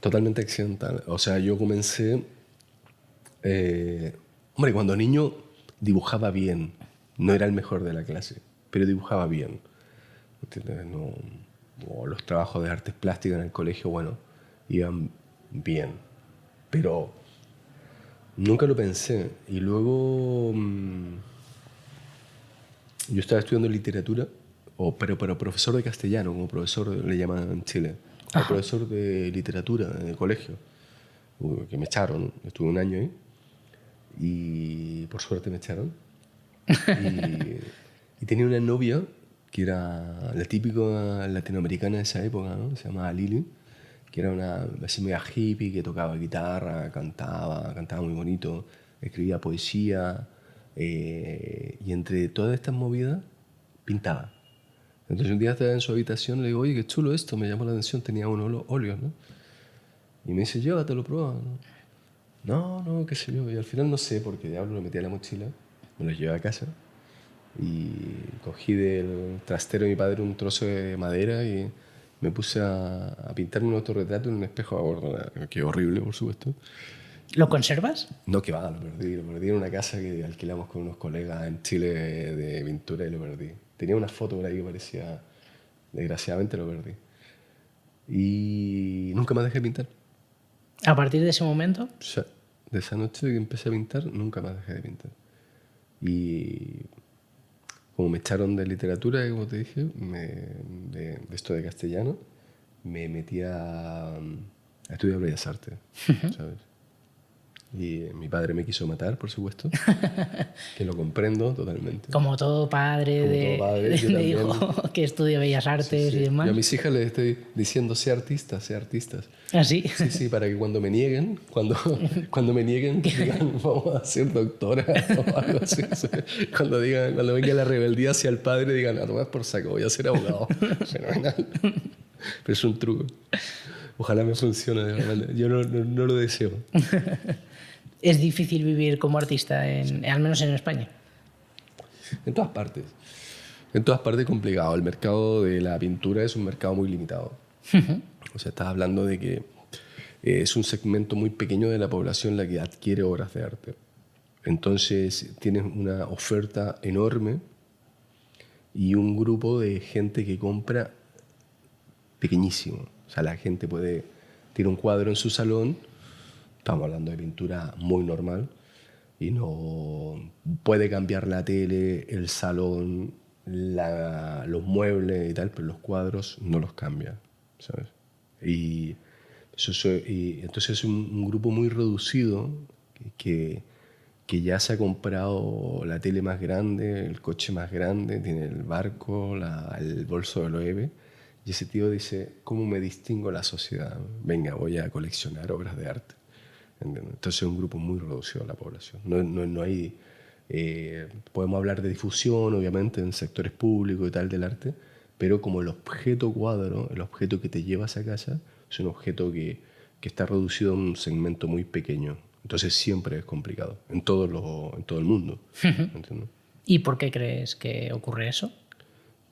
Totalmente accidental. O sea, yo comencé... hombre, cuando niño dibujaba bien. No era el mejor de la clase, pero dibujaba bien. ¿Entiendes? o los trabajos de artes plásticas en el colegio, bueno, iban bien. Pero nunca lo pensé. Y luego yo estaba estudiando literatura, pero profesor de castellano, como profesor le llaman en Chile. Como profesor de literatura en el colegio, que me echaron. Estuve un año ahí y por suerte me echaron. Y tenía una novia que era la típica latinoamericana de esa época, ¿no? Se llamaba Lili, que era una así media hippie, que tocaba guitarra, cantaba muy bonito, escribía poesía, y entre todas estas movidas pintaba. Entonces un día estaba en su habitación y le digo, oye, qué chulo esto, me llamó la atención, tenía unos óleos, ¿no? Y me dice, llévatelo, prueba, ¿no? No, qué sé yo. Y al final no sé, porque diablo lo metí a la mochila, me lo llevé a casa y cogí del trastero de mi padre un trozo de madera y me puse a pintarme un autorretrato en un espejo a bordo. Qué horrible, por supuesto. ¿Lo conservas? No, que va, lo perdí en una casa que alquilamos con unos colegas en Chile de pintura y lo perdí. Tenía una foto por ahí que parecía... Desgraciadamente lo perdí. Y nunca más dejé de pintar. ¿A partir de ese momento? O sea, de esa noche que empecé a pintar, nunca más dejé de pintar. Y como me echaron de literatura, como te dije, de esto de castellano, me metí a estudiar Bellas Artes, ¿sabes? Y mi padre me quiso matar, por supuesto, que lo comprendo totalmente. Como todo padre de hijo que estudia Bellas Artes y demás. Yo a mis hijas les estoy diciendo, sé artistas. ¿Ah, sí? Sí, para que cuando me nieguen, digan, vamos a ser doctora o algo así. Cuando venga la rebeldía hacia el padre, digan, a tomar por saco, voy a ser abogado. Fenomenal. Pero es un truco. Ojalá me funcione, de verdad. Yo no lo deseo. ¿Es difícil vivir como artista, al menos en España? En todas partes. En todas partes es complicado. El mercado de la pintura es un mercado muy limitado. O sea, estás hablando de que es un segmento muy pequeño de la población la que adquiere obras de arte. Entonces tienes una oferta enorme y un grupo de gente que compra pequeñísimo. O sea, la gente tiene un cuadro en su salón, estamos hablando de pintura muy normal, y no puede cambiar la tele, el salón, los muebles y tal, pero los cuadros no los cambia, ¿sabes? Y entonces es un grupo muy reducido que ya se ha comprado la tele más grande, el coche más grande, tiene el barco, el bolso de Loewe. Y ese tío dice, ¿cómo me distingo de la sociedad? Venga, voy a coleccionar obras de arte. ¿Entiendes? Entonces es un grupo muy reducido de la población. No hay... podemos hablar de difusión, obviamente, en sectores públicos y tal del arte, pero como el objeto cuadro, el objeto que te llevas a casa, es un objeto que está reducido a un segmento muy pequeño. Entonces siempre es complicado, en todo el mundo. ¿Entiendes? ¿Y por qué crees que ocurre eso?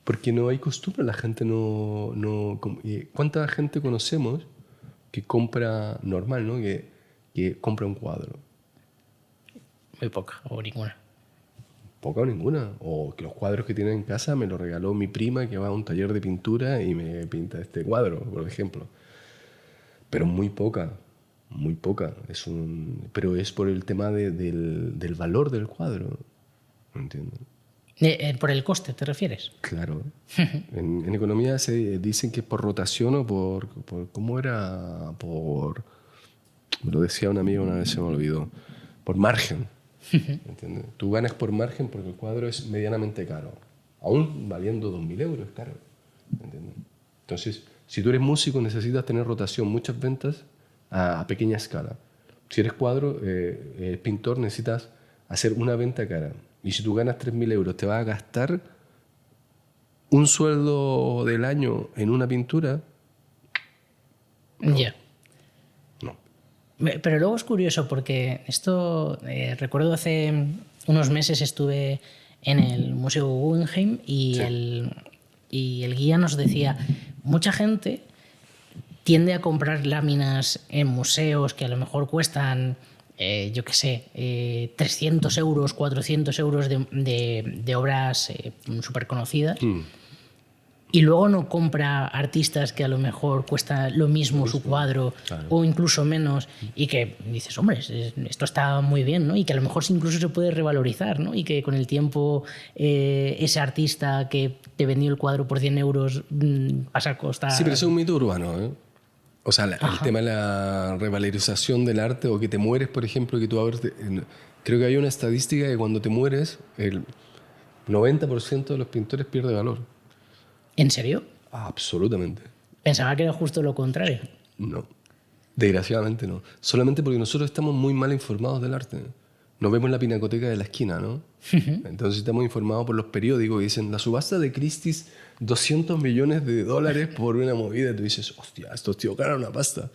Porque no hay costumbre, la gente no ¿cuánta gente conocemos que compra normal, ¿no? Que compra un cuadro? Muy poca o ninguna. Poca o ninguna. O que los cuadros que tiene en casa me los regaló mi prima que va a un taller de pintura y me pinta este cuadro, por ejemplo. Pero muy poca, muy poca. Pero es por el tema del valor del cuadro, ¿entiendes? ¿Por el coste te refieres? Claro. En economía se dicen que es por rotación o por ¿cómo era? Me lo decía un amigo una vez, se me olvidó. Por margen. ¿Entiendes? Tú ganas por margen porque el cuadro es medianamente caro. Aún valiendo 2.000 euros es caro. ¿Entiendes? Entonces, si tú eres músico necesitas tener rotación, muchas ventas a pequeña escala. Si eres pintor necesitas hacer una venta cara. Y si tú ganas 3.000 euros, te vas a gastar un sueldo del año en una pintura. No. Ya. No. Pero luego es curioso porque esto, recuerdo hace unos meses estuve en el Museo Guggenheim y, sí, el guía nos decía, mucha gente tiende a comprar láminas en museos que a lo mejor cuestan... yo qué sé, 300 euros, 400 euros de obras súper conocidas. y luego no compra artistas que a lo mejor cuesta lo mismo su cuadro, claro, o incluso menos, y que dices, hombre, esto está muy bien, ¿no? Y que a lo mejor incluso se puede revalorizar, ¿no? Y que con el tiempo ese artista que te vendió el cuadro por 100 euros pasa a costar... Sí, pero eso es un mito urbano, ¿eh? O sea, el tema de la revalorización del arte, o que te mueres, por ejemplo, que tú creo que hay una estadística que cuando te mueres, el 90% de los pintores pierde valor. ¿En serio? Absolutamente. Pensaba que era justo lo contrario. No, desgraciadamente no. Solamente porque nosotros estamos muy mal informados del arte. Nos vemos en la pinacoteca de la esquina, ¿no? Entonces estamos informados por los periódicos que dicen la subasta de Christie's, $200 millones por una movida. Y tú dices, hostia, estos tíos ganan una pasta.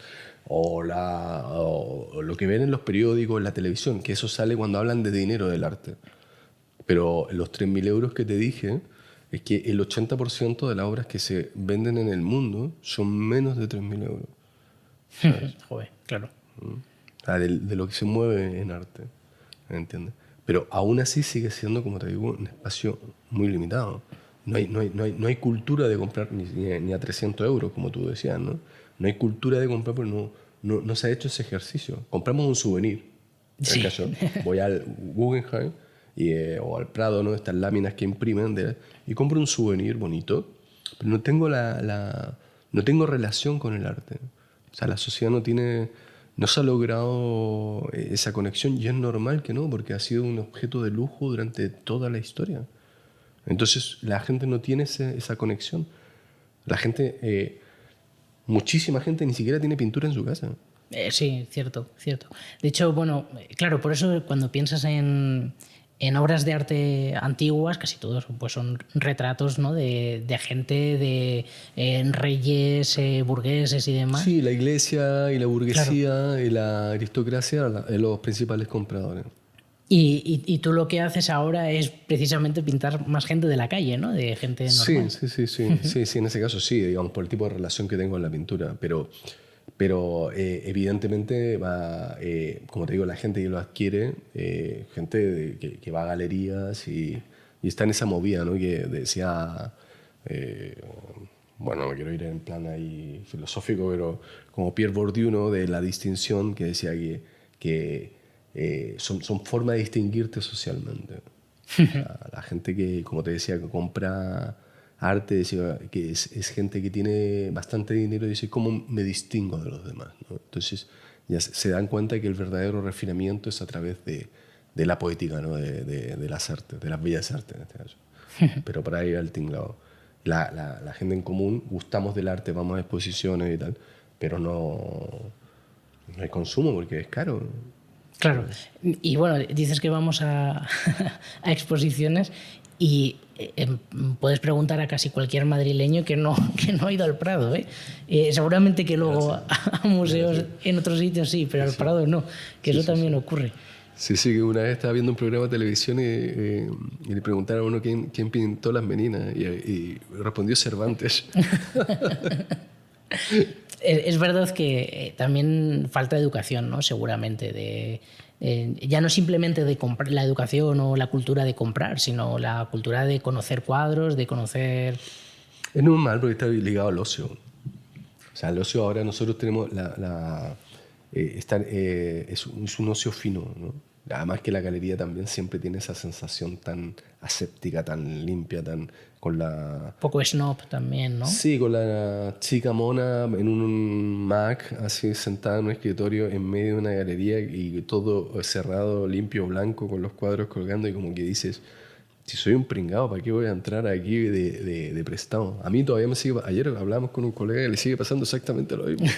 O lo que ven en los periódicos, en la televisión, que eso sale cuando hablan de dinero del arte. Pero los 3.000 euros que te dije, es que el 80% de las obras que se venden en el mundo son menos de 3.000 euros. Joder, claro. O sea, de lo que se mueve en arte, ¿entiendes? Pero aún así sigue siendo, como te digo, un espacio muy limitado. No hay cultura de comprar ni a 300 euros, como tú decías, ¿no? No hay cultura de comprar porque no se ha hecho ese ejercicio. Compramos un souvenir. En el caso, voy al Guggenheim o al Prado, ¿no? Estas láminas que imprimen, y compro un souvenir bonito, pero no tengo no tengo relación con el arte. O sea, la sociedad no se ha logrado esa conexión, y es normal que no, porque ha sido un objeto de lujo durante toda la historia. Entonces la gente no tiene esa conexión. La gente, muchísima gente ni siquiera tiene pintura en su casa. Sí, cierto. De hecho, bueno, claro, por eso cuando piensas en obras de arte antiguas, casi todos pues son retratos, ¿no? de gente, de reyes, burgueses y demás. Sí, la iglesia y la burguesía, claro, y la aristocracia, los principales compradores. Y tú lo que haces ahora es precisamente pintar más gente de la calle, ¿no? De gente normal. Sí, en ese caso sí, digamos, por el tipo de relación que tengo en la pintura, pero evidentemente va, como te digo, la gente que lo adquiere, gente que va a galerías y está en esa movida, ¿no? Que decía, bueno, no quiero ir en plan ahí filosófico, pero como Pierre Bourdieu, ¿no? De la distinción, que decía que son formas de distinguirte socialmente. La gente que, como te decía, que compra arte, decía que es gente que tiene bastante dinero, y dice, ¿cómo me distingo de los demás? ¿No? Entonces ya se dan cuenta que el verdadero refinamiento es a través de la poética, ¿no? de las artes, de las bellas artes en este caso. Pero para ahí va el tinglado. La gente en común gustamos del arte, vamos a exposiciones y tal, pero no hay consumo porque es caro. Claro. Y bueno, dices que vamos a exposiciones y puedes preguntar a casi cualquier madrileño que no ha ido al Prado, ¿eh? Seguramente que luego a museos en otros sitios sí, pero al Prado no, que eso también ocurre. Sí, que una vez estaba viendo un programa de televisión y le preguntaron a uno quién pintó las meninas y respondió Cervantes. Es verdad que también falta educación, ¿no? Seguramente, ya no simplemente de comprar, la educación o la cultura de comprar, sino la cultura de conocer cuadros, de conocer... Es normal porque está ligado al ocio. O sea, el ocio ahora nosotros tenemos es un ocio fino, ¿no? Además que la galería también siempre tiene esa sensación tan aséptica, tan limpia, con la... Un poco snob también, ¿no? Sí, con la chica mona en un Mac, así sentada en un escritorio en medio de una galería y todo cerrado, limpio, blanco, con los cuadros colgando, y como que dices, si soy un pringado, ¿para qué voy a entrar aquí de prestado? A mí todavía me sigue... Ayer hablamos con un colega y le sigue pasando exactamente lo mismo.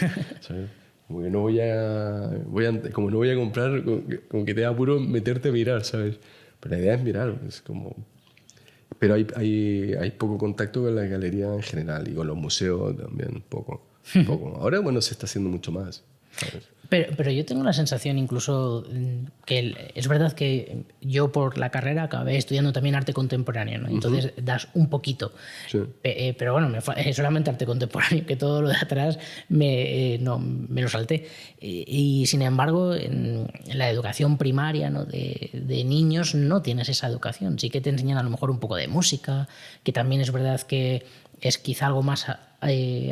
¿Sabes? Como que no voy a comprar, como que te da apuro meterte a mirar, ¿sabes? Pero la idea es mirar, es como... Pero hay poco contacto con la galería en general y con los museos también, poco. Ahora, bueno, se está haciendo mucho más, ¿sabes? Pero yo tengo la sensación incluso que es verdad que yo por la carrera acabé estudiando también arte contemporáneo, ¿no? Entonces das un poquito. Sí. Pero bueno, solamente arte contemporáneo, que todo lo de atrás me lo salté. Y sin embargo, en la educación primaria, ¿no? de niños no tienes esa educación. Sí que te enseñan a lo mejor un poco de música, que también es verdad que es quizá algo más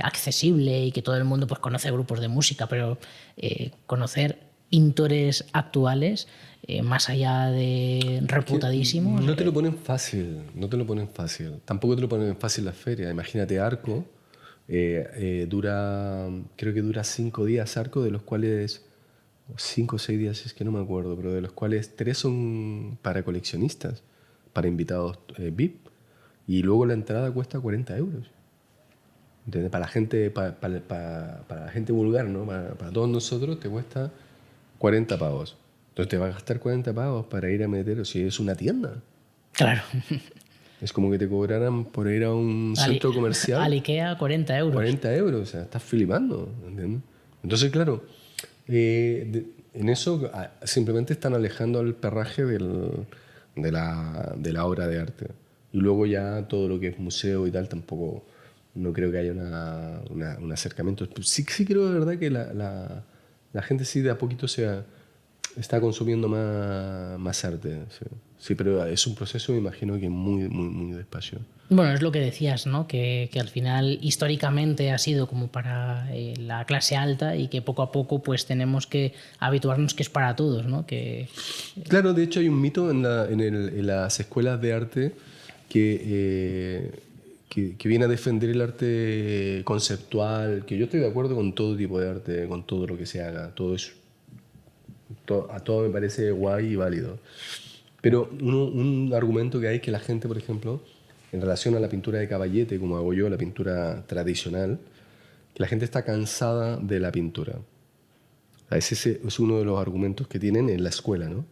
accesible y que todo el mundo pues conoce grupos de música, pero conocer pintores actuales, más allá de reputadísimos... No te lo ponen fácil, no te lo ponen fácil. Tampoco te lo ponen fácil la feria. Imagínate Arco, creo que dura 5 días Arco, de los cuales 5 o 6 días, es que no me acuerdo, pero de los cuales 3 son para coleccionistas, para invitados VIP, y luego la entrada cuesta 40 euros. ¿Entiendes? Para la gente, para la gente vulgar, ¿no? Para todos nosotros te cuesta 40 pavos. Entonces te vas a gastar 40 pavos para ir a meter, o si es una tienda. Claro. Es como que te cobraran por ir a un centro comercial. Al Ikea 40 euros. 40 euros, o sea, estás flipando, ¿entiendes? Entonces, claro, en eso simplemente están alejando al perraje de la obra de arte. Y luego ya todo lo que es museo y tal, tampoco, no creo que haya un acercamiento. Sí creo de verdad que la gente sí de a poquito está consumiendo más arte. Sí, pero es un proceso, me imagino, que muy, muy, muy despacio. Bueno, es lo que decías, ¿no? Que al final históricamente ha sido como para la clase alta y que poco a poco pues tenemos que habituarnos que es para todos, ¿no? Claro, de hecho hay un mito en las escuelas de arte que viene a defender el arte conceptual, que yo estoy de acuerdo con todo tipo de arte, con todo lo que se haga, a todo me parece guay y válido. Pero un argumento que hay es que la gente, por ejemplo, en relación a la pintura de caballete, como hago yo, la pintura tradicional, que la gente está cansada de la pintura. Ese es uno de los argumentos que tienen en la escuela, ¿no?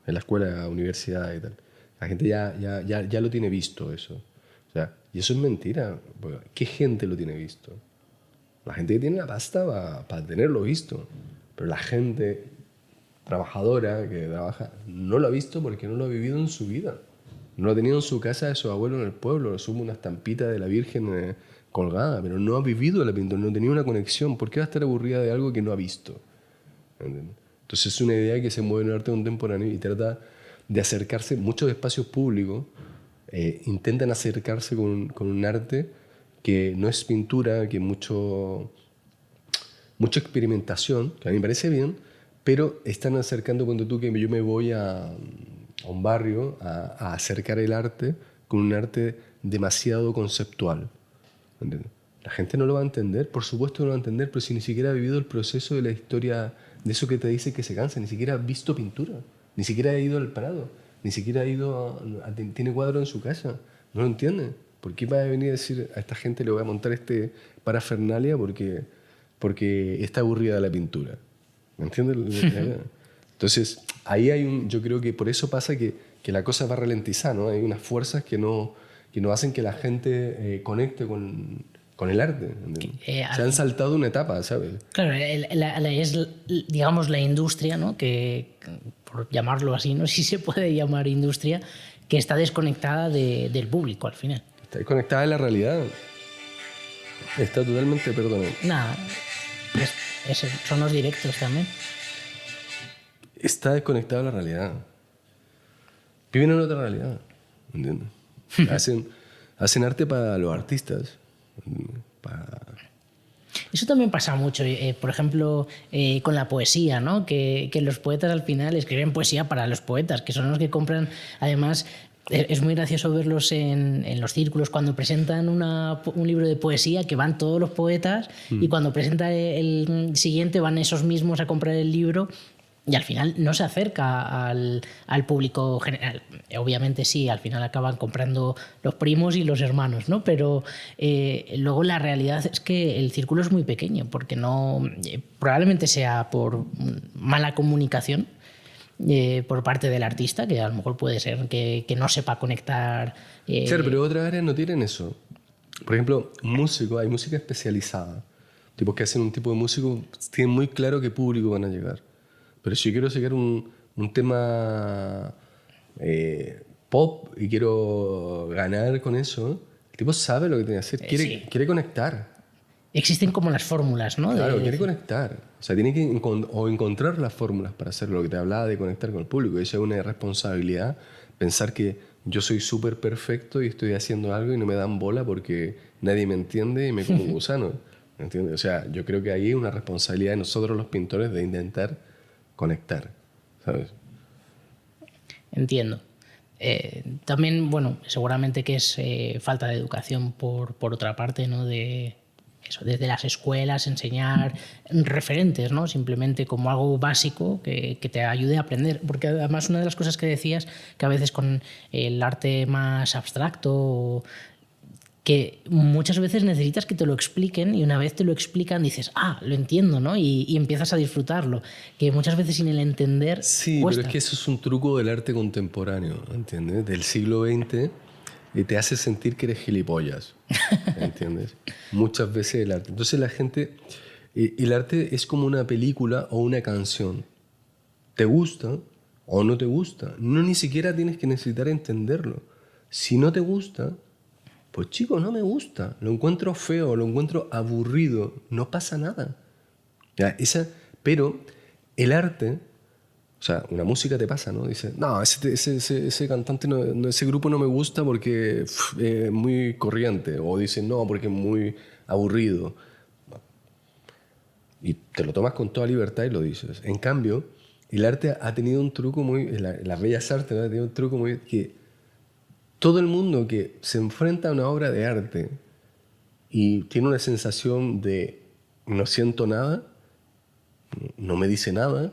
En la escuela, universidad y tal. La gente ya lo tiene visto eso. O sea, y eso es mentira. ¿Qué gente lo tiene visto? La gente que tiene la pasta para tenerlo visto. Pero la gente trabajadora que trabaja no lo ha visto porque no lo ha vivido en su vida. No lo ha tenido en su casa de su abuelo en el pueblo. Sube una estampita de la Virgen colgada, pero no ha vivido la pintura, no ha tenido una conexión. ¿Por qué va a estar aburrida de algo que no ha visto? ¿Entiendes? Entonces es una idea que se mueve en el arte contemporáneo y trata de acercarse. Muchos espacios públicos intentan acercarse con un arte que no es pintura, que mucha experimentación, que a mí me parece bien, pero están acercando cuando que yo me voy a un barrio a acercar el arte con un arte demasiado conceptual. ¿Entiendes? La gente no lo va a entender, por supuesto que no lo va a entender, pero si ni siquiera ha vivido el proceso de la historia, de eso que te dice que se cansa, ni siquiera ha visto pintura, ni siquiera ha ido al Prado, ni siquiera ha ido tiene cuadro en su casa, no lo entiende. ¿Por qué va a venir a decir a esta gente le voy a montar parafernalia porque está aburrida de la pintura? ¿Me entiendes? Entonces, ahí yo creo que por eso pasa que la cosa va a ralentizar, ¿no? Hay unas fuerzas que no hacen que la gente conecte con el arte. Se han saltado una etapa, ¿sabes? Claro, es, digamos, la industria, ¿no? Que, por llamarlo así, no sé si se puede llamar industria, que está desconectada del público al final. Está desconectada de la realidad. Está totalmente, perdón. Nada, son los directos también. Está desconectada de la realidad. Viven en otra realidad, ¿entiendes? hacen arte para los artistas. Eso también pasa mucho, por ejemplo, con la poesía, ¿no? Que los poetas al final escriben poesía para los poetas, que son los que compran. Además, es muy gracioso verlos en los círculos cuando presentan un libro de poesía, que van todos los poetas, y cuando presenta el siguiente van esos mismos a comprar el libro. Y al final no se acerca al público general. Obviamente sí, al final acaban comprando los primos y los hermanos, ¿no? Pero luego la realidad es que el círculo es muy pequeño, porque probablemente sea por mala comunicación por parte del artista, que a lo mejor puede ser que no sepa conectar. Claro, pero otras áreas no tienen eso. Por ejemplo, hay música especializada. Tipos que hacen un tipo de músico, tienen muy claro qué público van a llegar. Pero si yo quiero sacar un tema pop y quiero ganar con eso, el tipo sabe lo que tiene que hacer, quiere conectar. Existen como las fórmulas, ¿no? Claro, quiere conectar. O sea, tiene que encontrar las fórmulas para hacer lo que te hablaba de conectar con el público. Esa es una responsabilidad, pensar que yo soy súper perfecto y estoy haciendo algo y no me dan bola porque nadie me entiende y me como un gusano. ¿Entiendes? O sea, yo creo que ahí hay una responsabilidad de nosotros los pintores de intentar conectar, ¿sabes? Entiendo. También, bueno, seguramente que es falta de educación por otra parte, ¿no? De eso, desde las escuelas, enseñar referentes, ¿no? Simplemente como algo básico que te ayude a aprender. Porque además una de las cosas que decías, que a veces con el arte más abstracto, que muchas veces necesitas que te lo expliquen y una vez te lo explican dices, lo entiendo, ¿no? Y empiezas a disfrutarlo. Que muchas veces sin el entender Sí, cuesta. pero es que eso es un truco del arte contemporáneo, ¿entiendes? Del siglo XX y te hace sentir que eres gilipollas, ¿entiendes? Muchas veces el arte. Entonces la gente... el arte es como una película o una canción. ¿Te gusta o no te gusta? No, ni siquiera tienes que necesitar entenderlo. Si no te gusta, pues chico, no me gusta. Lo encuentro feo, lo encuentro aburrido. No pasa nada. Ya, pero el arte... O sea, una música te pasa, ¿no? Dice, no, ese cantante, ese grupo no me gusta porque es muy corriente. O dice, no, porque es muy aburrido. Y te lo tomas con toda libertad y lo dices. En cambio, el arte ha tenido un truco muy... Las bellas artes, ¿no? Ha tenido un truco muy... que todo el mundo que se enfrenta a una obra de arte y tiene una sensación de no siento nada, no me dice nada,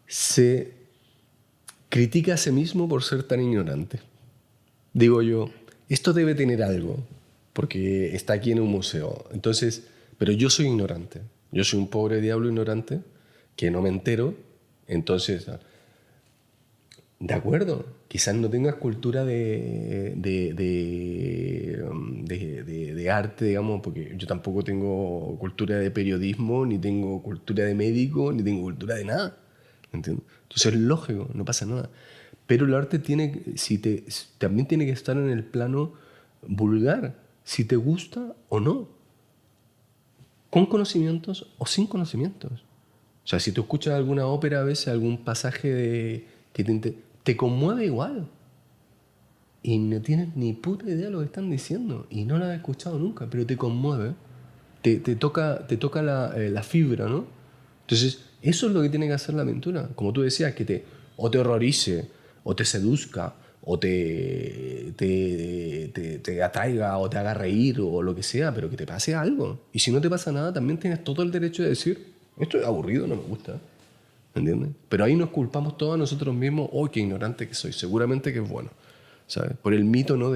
se critica a sí mismo por ser tan ignorante. Digo yo, esto debe tener algo, porque está aquí en un museo. Entonces, pero yo soy ignorante. Yo soy un pobre diablo ignorante que no me entero. Entonces, de acuerdo, quizás no tengas cultura de arte, digamos, porque yo tampoco tengo cultura de periodismo, ni tengo cultura de médico, ni tengo cultura de nada. ¿Entiendes? Entonces es lógico, no pasa nada. Pero el arte también tiene que estar en el plano vulgar, si te gusta o no, con conocimientos o sin conocimientos. O sea, si tú escuchas alguna ópera a veces, algún pasaje que te conmueve igual. Y no tienes ni puta idea de lo que están diciendo. Y no lo has escuchado nunca, pero te conmueve. Te toca la fibra, ¿no? Entonces, eso es lo que tiene que hacer la pintura. Como tú decías, que o te horrorice, o te seduzca, o te atraiga, o te haga reír, o lo que sea, pero que te pase algo. Y si no te pasa nada, también tienes todo el derecho de decir, esto es aburrido, no me gusta. ¿Entiendes? Pero ahí nos culpamos todos a nosotros mismos, qué ignorante que soy, seguramente que es bueno, ¿sabes? Por el mito, ¿no?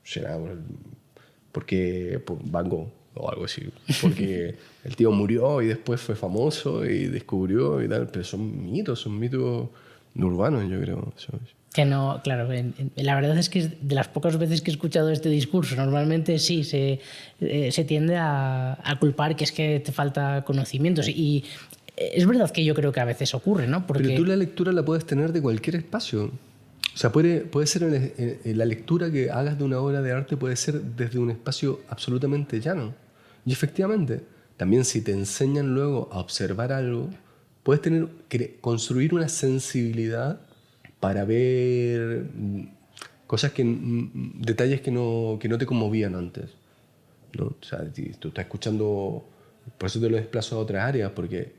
Será porque Van Gogh o algo así, porque el tío murió y después fue famoso y descubrió y tal, pero son mitos urbanos, yo creo, ¿sabes? Que no, claro, la verdad es que de las pocas veces que he escuchado este discurso, normalmente sí, se tiende a culpar que es que te falta conocimientos y es verdad que yo creo que a veces ocurre, ¿no? Porque... Pero tú la lectura la puedes tener de cualquier espacio. O sea, puede ser la lectura que hagas de una obra de arte puede ser desde un espacio absolutamente llano. Y efectivamente, también si te enseñan luego a observar algo, puedes construir una sensibilidad para ver cosas detalles que no te conmovían antes, ¿no? O sea, tú estás escuchando, por eso te lo desplazo a otras áreas, porque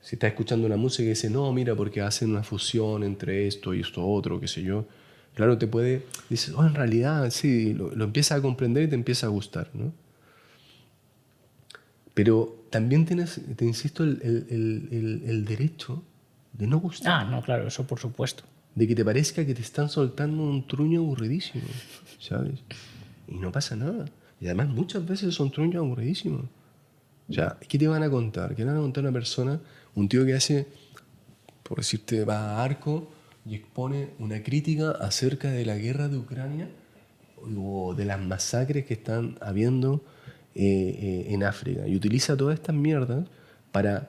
si estás escuchando una música y dices, no, mira, porque hacen una fusión entre esto y esto otro, qué sé yo, claro, dices, en realidad, sí, lo empiezas a comprender y te empieza a gustar, ¿no? Pero también te insisto, el derecho de no gustar. No, claro, eso por supuesto. De que te parezca que te están soltando un truño aburridísimo, ¿sabes? Y no pasa nada. Y además muchas veces son truños aburridísimos. O sea, ¿qué te van a contar? ¿Qué le van a contar a una persona? Un tío que hace, por decirte, va a Arco y expone una crítica acerca de la guerra de Ucrania o de las masacres que están habiendo en África. Y utiliza todas estas mierdas para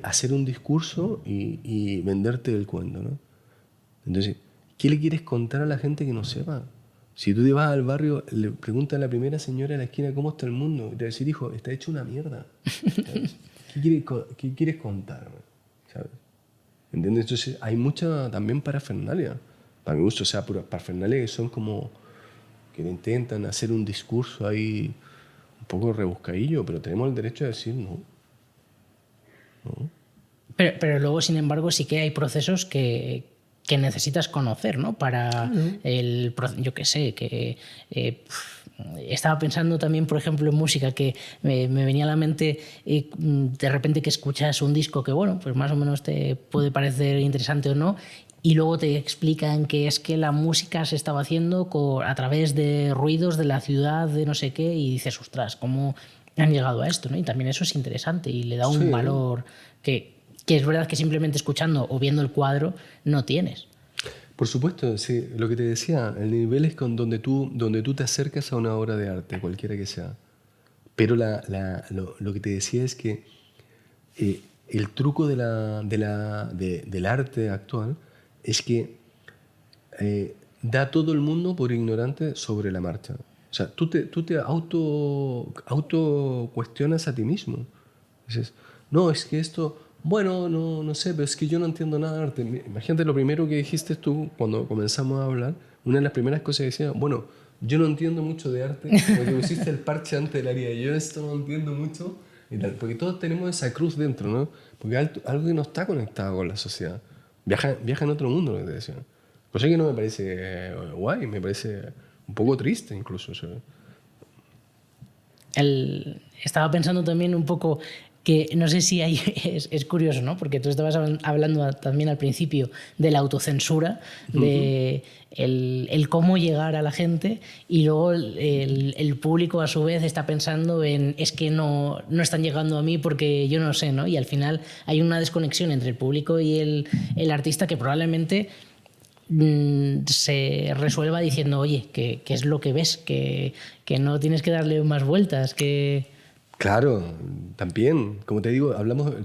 hacer un discurso y venderte el cuento, ¿no? Entonces, ¿qué le quieres contar a la gente que no sepa? Si tú te vas al barrio, le preguntas a la primera señora de la esquina cómo está el mundo, y te va a decir, hijo, está hecho una mierda. ¿Sabes? ¿Qué quieres contarme? ¿Sabes? ¿entiendes? Entonces hay mucha también parafernalia, para mi gusto, o sea, parafernalia que son como que intentan hacer un discurso ahí un poco rebuscadillo, pero tenemos el derecho de decir no. Pero luego, sin embargo, sí que hay procesos que necesitas conocer, ¿no? Para yo qué sé, que estaba pensando también, por ejemplo, en música, que me venía a la mente de repente que escuchas un disco que, bueno, pues más o menos te puede parecer interesante o no, y luego te explican que es que la música se estaba haciendo a través de ruidos de la ciudad, de no sé qué, y dices, ostras, ¿cómo han llegado a esto? ¿No? Y también eso es interesante y le da un valor que es verdad que simplemente escuchando o viendo el cuadro no tienes. Por supuesto, sí, lo que te decía, el nivel es donde tú te acercas a una obra de arte, cualquiera que sea. Pero lo que te decía es que el truco del arte actual es que da a todo el mundo por ignorante sobre la marcha. O sea, tú te auto cuestionas a ti mismo. Dices, no, es que esto... Bueno, no sé, pero es que yo no entiendo nada de arte. Imagínate lo primero que dijiste tú cuando comenzamos a hablar. Una de las primeras cosas que decía, bueno, yo no entiendo mucho de arte, porque pusiste el parche antes del área. Yo esto no entiendo mucho, y tal, porque todos tenemos esa cruz dentro, ¿no? Porque algo que no está conectado con la sociedad. Viaja en otro mundo, lo que te decía. Cosa que no me parece guay, me parece un poco triste incluso. ¿Sabes? Estaba pensando también un poco que no sé si hay, es curioso, ¿no? Porque tú estabas hablando también al principio de la autocensura, de el cómo llegar a la gente, y luego el público a su vez está pensando en es que no están llegando a mí porque yo no sé, ¿no? Y al final hay una desconexión entre el público y el artista que probablemente se resuelva diciendo, oye, ¿qué es lo que ves? Que no tienes que darle más vueltas, que... Claro, también, como te digo,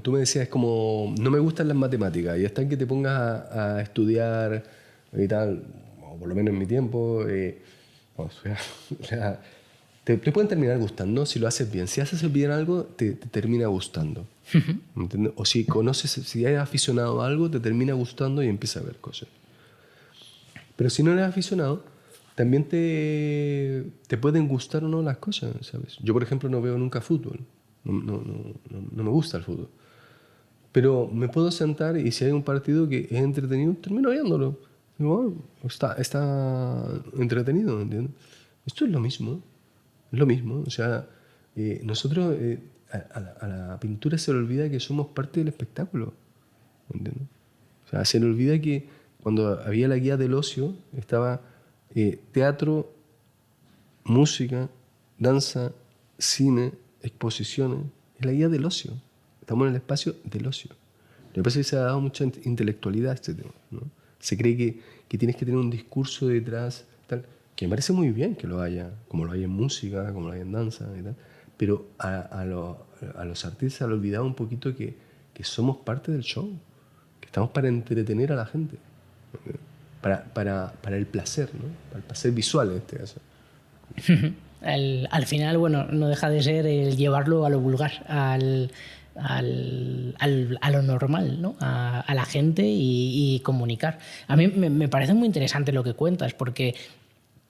tú me decías, es como, no me gustan las matemáticas, y hasta que te pongas a estudiar y tal, o por lo menos en mi tiempo, o sea, te pueden terminar gustando si lo haces bien. Si haces bien algo, te termina gustando. ¿Entiendes? O si conoces, si eres aficionado a algo, te termina gustando y empiezas a ver cosas. Pero si no eres aficionado, también te pueden gustar o no las cosas, ¿sabes? Yo, por ejemplo, no veo nunca fútbol. No me gusta el fútbol. Pero me puedo sentar y si hay un partido que es entretenido, termino viéndolo. Digo, oh, está entretenido, ¿entiendes? Esto es lo mismo. Es lo mismo. O sea, nosotros a la pintura se le olvida que somos parte del espectáculo, ¿entiendes? O sea, se le olvida que cuando había la guía del ocio estaba teatro, música, danza, cine, exposiciones. Es la guía del ocio. Estamos en el espacio del ocio. Lo que pasa es que se ha dado mucha intelectualidad a este tema, ¿no? Se cree que tienes que tener un discurso detrás, tal, que me parece muy bien que lo haya, como lo hay en música, como lo hay en danza y tal. Pero a los artistas se han olvidado un poquito que somos parte del show, que estamos para entretener a la gente. Para el placer, ¿no? Para el placer visual en este caso. Al final, bueno, no deja de ser el llevarlo a lo vulgar, a lo normal, ¿no? A la gente y comunicar. A mí me parece muy interesante lo que cuentas, porque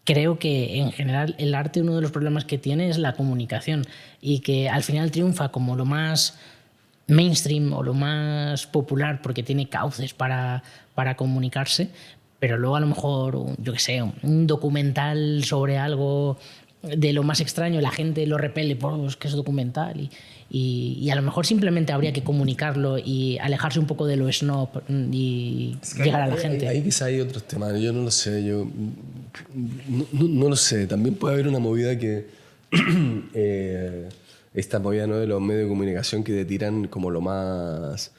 creo que en general el arte, uno de los problemas que tiene es la comunicación, y que al final triunfa como lo más mainstream o lo más popular porque tiene cauces para comunicarse, pero luego a lo mejor, yo qué sé, un documental sobre algo de lo más extraño, la gente lo repele por que es documental, y a lo mejor simplemente habría que comunicarlo y alejarse un poco de lo snob y llegar a la gente. Ahí quizá hay otros temas, yo no lo sé, no lo sé. También puede haber una movida que esta movida, ¿no?, de los medios de comunicación que te tiran como a lo más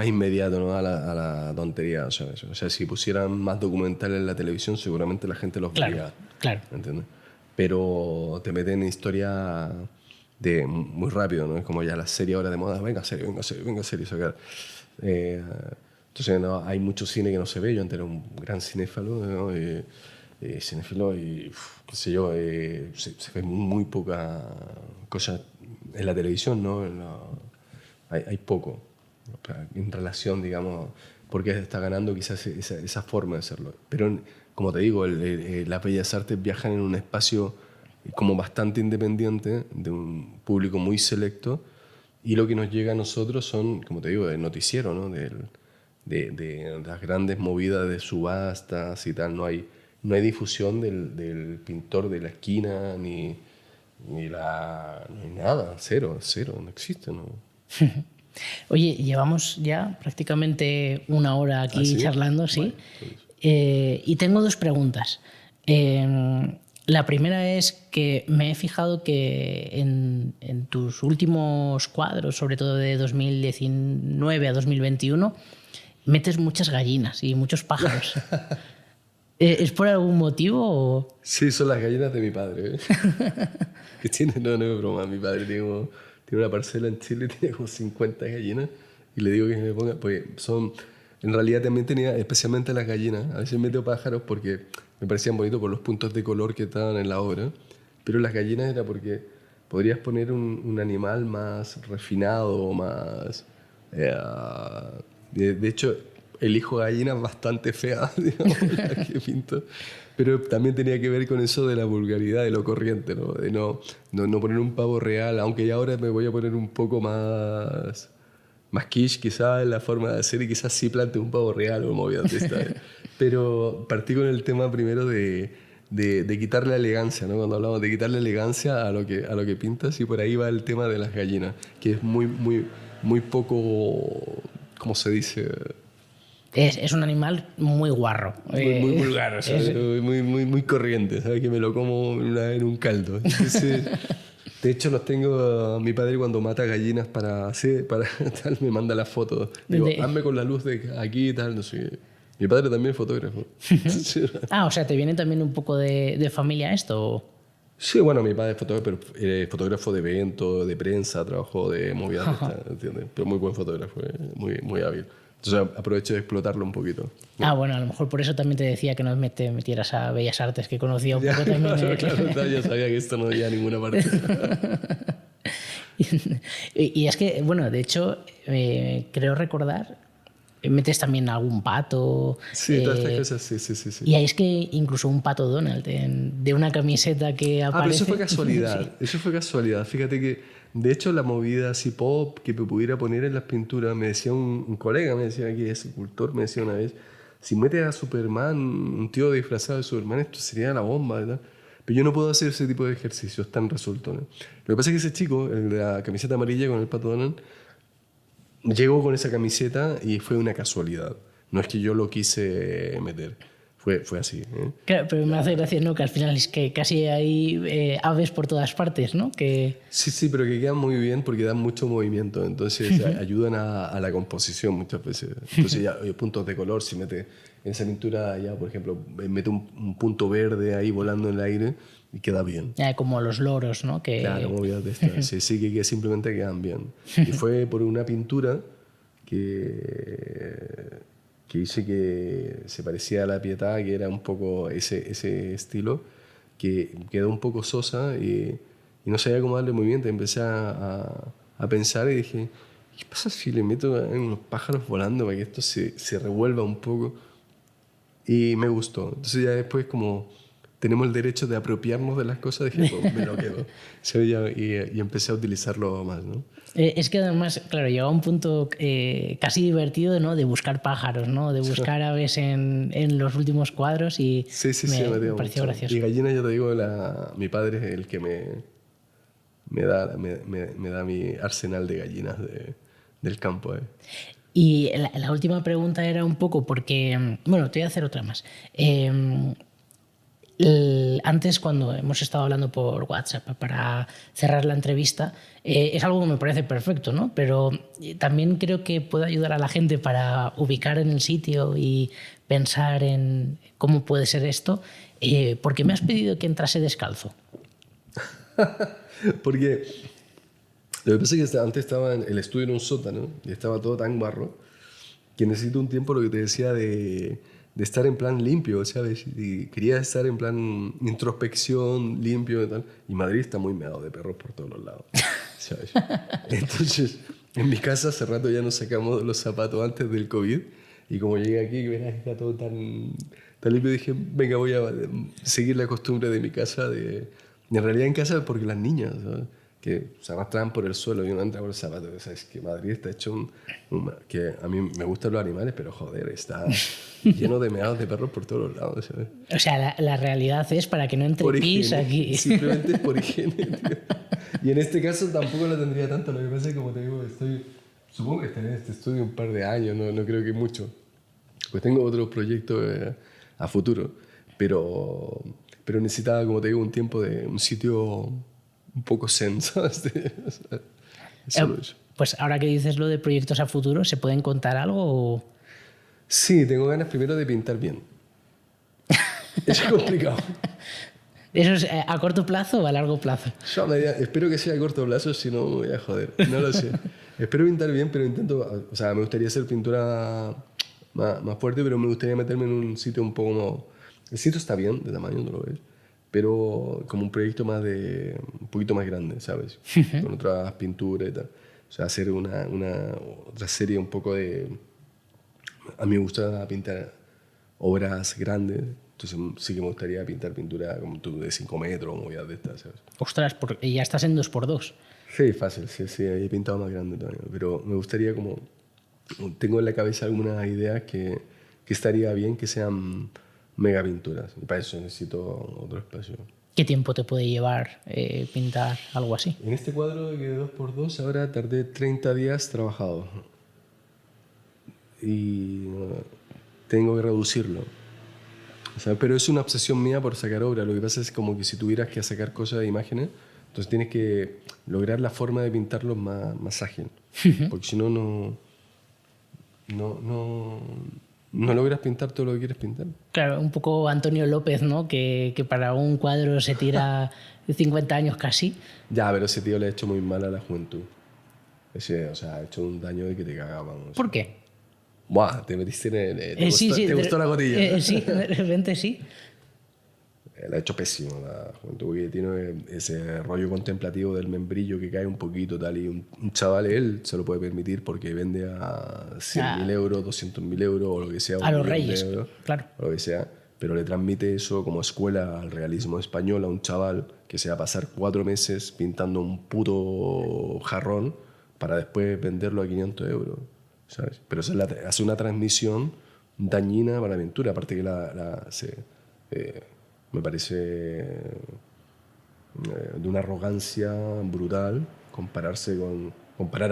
inmediato, ¿no?, a la tontería, ¿sabes? O sea, si pusieran más documentales en la televisión, seguramente la gente los vería. Claro. ¿Entiendes? Pero te meten en historia muy rápido, ¿no? Es como ya la serie ahora de moda, venga serie, sacar. Entonces, no, hay mucho cine que no se ve. Yo antes era un gran cinéfalo, ¿no? Cinéfilo, y qué sé yo, se ve muy poca cosa en la televisión, ¿no? Hay poco. en relación, digamos, porque está ganando quizás esa forma de hacerlo. Pero, como te digo, las bellas artes viajan en un espacio como bastante independiente, de un público muy selecto, y lo que nos llega a nosotros son, como te digo, del noticiero, ¿no? De las grandes movidas de subastas y tal. No hay difusión del pintor de la esquina, ni nada, cero, no existe, ¿no? Oye, llevamos ya prácticamente una hora aquí ¿Sí? charlando, ¿sí? Vale, pues. Y tengo dos preguntas. La primera es que me he fijado que en tus últimos cuadros, sobre todo de 2019 a 2021, metes muchas gallinas y muchos pájaros. ¿Es por algún motivo o...? Sí, son las gallinas de mi padre, ¿eh? Que tiene, no es broma, mi padre tiene una parcela en Chile, tiene como 50 gallinas, y le digo que me ponga, pues en realidad también tenía, especialmente las gallinas, a veces meto pájaros porque me parecían bonitos por los puntos de color que estaban en la obra, pero las gallinas era porque podrías poner un animal más refinado, más... de hecho, elijo gallinas bastante feas, digamos, las que pinto. Pero también tenía que ver con eso de la vulgaridad, de lo corriente, ¿no? De no poner un pavo real, aunque ya ahora me voy a poner un poco más quiche quizás en la forma de hacer, y quizás sí plante un pavo real o movidas de esta. Pero partí con el tema primero de quitarle la elegancia, ¿no? Cuando hablamos de quitarle elegancia a lo que pintas, y por ahí va el tema de las gallinas, que es muy poco, ¿cómo se dice? Es un animal muy guarro. Muy vulgar, ¿sabes? Muy corriente, ¿sabes? Que me lo como en un caldo. Entonces, de hecho, los tengo... Mi padre cuando mata gallinas para tal, me manda las fotos. Digo, hazme con la luz de aquí y tal, no sé. Mi padre también es fotógrafo. O sea, ¿te viene también un poco de familia esto? Sí, bueno, mi padre es fotógrafo, pero fotógrafo de eventos, de prensa, trabajó de movidas, ¿entiendes? Pero muy buen fotógrafo, muy hábil. Entonces aprovecho de explotarlo un poquito. Bueno, a lo mejor por eso también te decía que no te metieras a Bellas Artes, que conocía un poco también. Claro, ya sabía que esto no iba a ninguna parte. Y es que, bueno, de hecho, creo recordar, metes también algún pato. Sí, todas estas cosas, sí. Y ahí es que incluso un pato Donald de una camiseta que aparece. Pero eso fue casualidad. Sí. Eso fue casualidad. Fíjate que, de hecho, la movida así pop que me pudiera poner en las pinturas, me decía un colega, me decía que es escultor, me decía una vez, si metes a Superman, un tío disfrazado de Superman, esto sería la bomba, ¿verdad? Pero yo no puedo hacer ese tipo de ejercicios tan resueltos, ¿no? Lo que pasa es que ese chico, el de la camiseta amarilla con el pato Donald, llegó con esa camiseta y fue una casualidad. No es que yo lo quise meter. Fue así. Claro, pero me hace gracia, ¿no? Que al final es que casi hay aves por todas partes, ¿no? Que... Sí, pero que quedan muy bien porque dan mucho movimiento. Entonces ayudan a la composición muchas veces. Entonces ya puntos de color, si mete en esa pintura ya, por ejemplo, mete un punto verde ahí volando en el aire y queda bien. Como los loros, ¿no? Claro, movidas de estas. Sí, que simplemente quedan bien. Y fue por una pintura que hice que se parecía a la Pietà, que era un poco ese estilo, que quedó un poco sosa y no sabía cómo darle movimiento. Empecé a pensar y dije, ¿qué pasa si le meto unos pájaros volando para que esto se revuelva un poco? Y me gustó. Entonces ya después, como tenemos el derecho de apropiarnos de las cosas, dije, pues me lo quedo. Y empecé a utilizarlo más, ¿no? Es que además, claro, llegaba a un punto casi divertido, ¿no? De buscar pájaros, ¿no? De buscar aves en los últimos cuadros y sí, me pareció gracioso. Y gallina, yo te digo, mi padre es el que me da mi arsenal de gallinas del campo. Y la última pregunta era un poco porque... Bueno, te voy a hacer otra más. Antes, cuando hemos estado hablando por WhatsApp para cerrar la entrevista, es algo que me parece perfecto, ¿no? Pero también creo que puede ayudar a la gente para ubicar en el sitio y pensar en cómo puede ser esto. ¿Por qué me has pedido que entrase descalzo? Porque lo que pasa es que antes estaba en el estudio en un sótano y estaba todo tan barro que necesito un tiempo, lo que te decía, de estar en plan limpio, ¿sabes? Y quería estar en plan introspección, limpio y tal. Y Madrid está muy meado de perros por todos los lados, ¿sabes? Entonces En mi casa hace rato ya nos sacamos los zapatos antes del COVID y como llegué aquí, que verás, está todo tan limpio, dije, venga, voy a seguir la costumbre de mi casa, en realidad en casa porque las niñas, ¿sabes? Que se arrastraban por el suelo y uno entra por el zapato. ¿Sabes? Que Madrid está hecho que a mí me gustan los animales, pero joder, está lleno de meados de perros por todos los lados, ¿sabes? O sea, la realidad es para que no entre pis aquí. Simplemente por higiene, tío. Y en este caso tampoco lo tendría tanto. Lo que pasa es que, como te digo, supongo que estaré en este estudio un par de años, no creo que mucho. Pues tengo otros proyectos a futuro, pero necesitaba, como te digo, un tiempo de un sitio un poco zen, ¿sabes? Pues ahora que dices lo de proyectos a futuro, ¿se pueden contar algo? O... Sí, tengo ganas primero de pintar bien. Es complicado. ¿Eso es a corto plazo o a largo plazo? Espero que sea a corto plazo, si no me voy a joder. No lo sé. Espero pintar bien, pero intento... O sea, me gustaría hacer pintura más fuerte, pero me gustaría meterme en un sitio un poco más... El sitio está bien, de tamaño, no lo ves. Pero como un proyecto un poquito más grande, ¿sabes? Con otras pinturas y tal. O sea, hacer otra serie un poco de... A mí me gusta pintar obras grandes, entonces sí que me gustaría pintar pintura como tú de 5 metros, movidas de estas, ¿sabes? Ostras, porque ya estás en 2x2. Sí, fácil, sí, he pintado más grande también, pero me gustaría como... Tengo en la cabeza algunas ideas que estaría bien que sean mega pinturas, y para eso necesito otro espacio. ¿Qué tiempo te puede llevar pintar algo así? En este cuadro de 2x2 ahora tardé 30 días trabajado y tengo que reducirlo. O sea, pero es una obsesión mía por sacar obra. Lo que pasa es como que si tuvieras que sacar cosas de imágenes, entonces tienes que lograr la forma de pintarlos más ágil, porque si no logras pintar todo lo que quieres pintar. Claro, un poco Antonio López, ¿no? Que para un cuadro se tira 50 años casi. Ya, pero ese tío le ha hecho muy mal a la juventud. O sea, ha hecho un daño de que te cagamos. ¿Por qué? Buah, te metiste ¿Te gustó la gotilla? Sí, de repente sí. Le ha hecho pésimo la juventud, porque tiene ese rollo contemplativo del membrillo que cae un poquito tal, y un chaval, él se lo puede permitir porque vende a 100.000 euros, 200.000 euros o lo que sea. A los reyes, claro. O lo que sea, pero le transmite eso como escuela al realismo español a un chaval que se va a pasar 4 meses pintando un puto jarrón para después venderlo a 500 euros, ¿sabes? Pero eso hace una transmisión dañina para la pintura, aparte que me parece de una arrogancia brutal comparar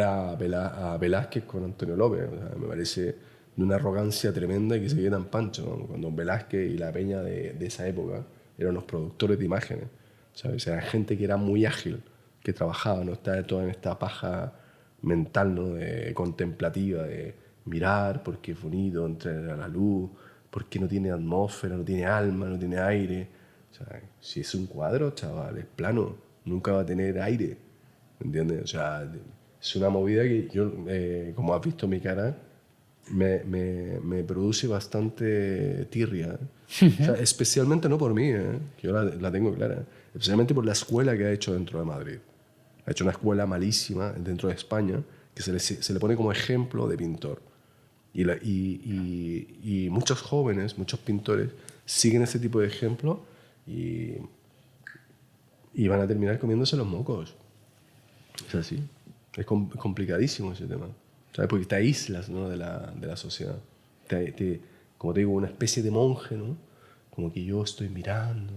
a Velázquez con Antonio López. O sea, me parece de una arrogancia tremenda y que se quede tan pancho, ¿no? Cuando Velázquez y la peña de esa época eran los productores de imágenes, ¿sabes? Era gente que era muy ágil, que trabajaba, no estaba toda en esta paja mental, ¿no? Contemplativa, de mirar porque es bonito, entrar a la luz, porque no tiene atmósfera, no tiene alma, no tiene aire. O sea, si es un cuadro, chaval, es plano, nunca va a tener aire, ¿entiendes? O sea, es una movida que yo, como has visto mi cara, me produce bastante tirria. O sea, especialmente no por mí, que yo la tengo clara, especialmente por la escuela que ha hecho dentro de Madrid. Ha hecho una escuela malísima dentro de España que se le pone como ejemplo de pintor. Y muchos jóvenes, muchos pintores, siguen ese tipo de ejemplo y van a terminar comiéndose los mocos. Es así. Es complicadísimo ese tema, ¿sabes? Porque te aíslas, ¿no? de la sociedad. Como te digo, una especie de monje, ¿no? Como que yo estoy mirando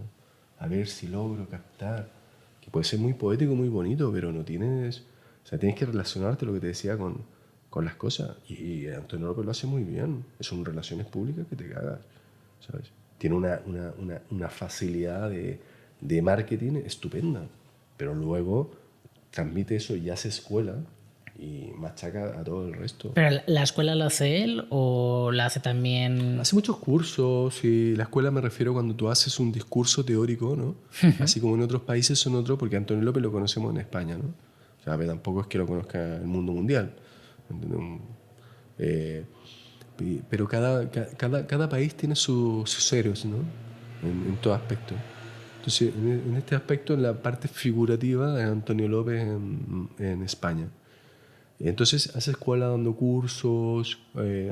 a ver si logro captar. Que puede ser muy poético, muy bonito, pero no tienes... O sea, tienes que relacionarte, lo que te decía, con las cosas. Y Antonio López lo hace muy bien. Son relaciones públicas que te cagas, ¿sabes? Tiene una facilidad de marketing estupenda, pero luego transmite eso y hace escuela y machaca a todo el resto. ¿Pero la escuela la hace él o la hace también...? Hace muchos cursos, y la escuela me refiero cuando tú haces un discurso teórico, ¿no? Así como en otros países son otros, porque Antonio López lo conocemos en España, ¿no? O sea, tampoco es que lo conozca el mundo mundial. Pero cada país tiene sus héroes, ¿no? En todo aspecto. Entonces, en este aspecto, en la parte figurativa, es Antonio López en España. Entonces hace escuela dando cursos,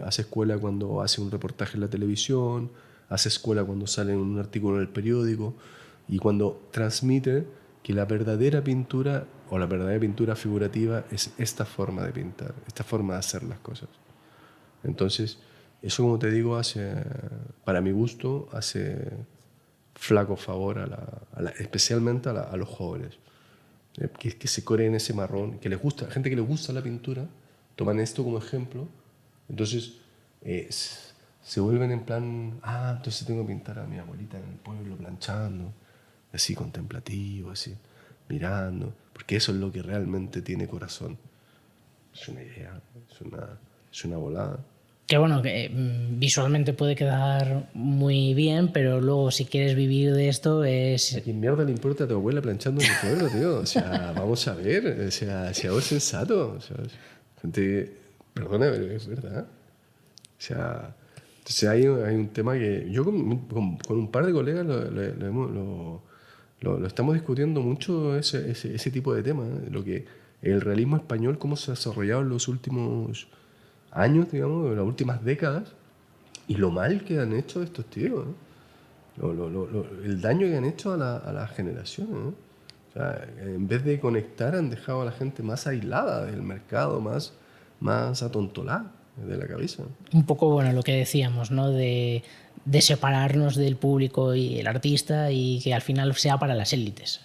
hace escuela cuando hace un reportaje en la televisión, hace escuela cuando sale un artículo en el periódico y cuando transmite que la verdadera pintura o la verdadera pintura figurativa es esta forma de pintar, esta forma de hacer las cosas. Entonces, eso, como te digo, para mi gusto, hace flaco favor especialmente a los jóvenes. Que se coreen ese marrón, que les gusta, gente que les gusta la pintura, toman esto como ejemplo, entonces se vuelven en plan, entonces tengo que pintar a mi abuelita en el pueblo planchando, así contemplativo, así, mirando, porque eso es lo que realmente tiene corazón. Es una idea, es una volada. Que bueno, que visualmente puede quedar muy bien, pero luego si quieres vivir de esto es... ¿A quién mierda le importa a tu abuela planchando en el pueblo, tío? O sea, vamos a ver, o sea algo sensato. O sea, gente, perdona, pero es verdad. O sea, entonces hay un tema que yo con un par de colegas lo estamos discutiendo mucho, ese tipo de temas, lo que el realismo español, cómo se ha desarrollado en los últimos años, digamos, en las últimas décadas, y lo mal que han hecho estos tíos, ¿no? El daño que han hecho a las generaciones, ¿no? O sea, en vez de conectar, han dejado a la gente más aislada del mercado, más atontolada de la cabeza. Un poco, bueno, lo que decíamos, ¿no? De separarnos del público y el artista y que al final sea para las élites.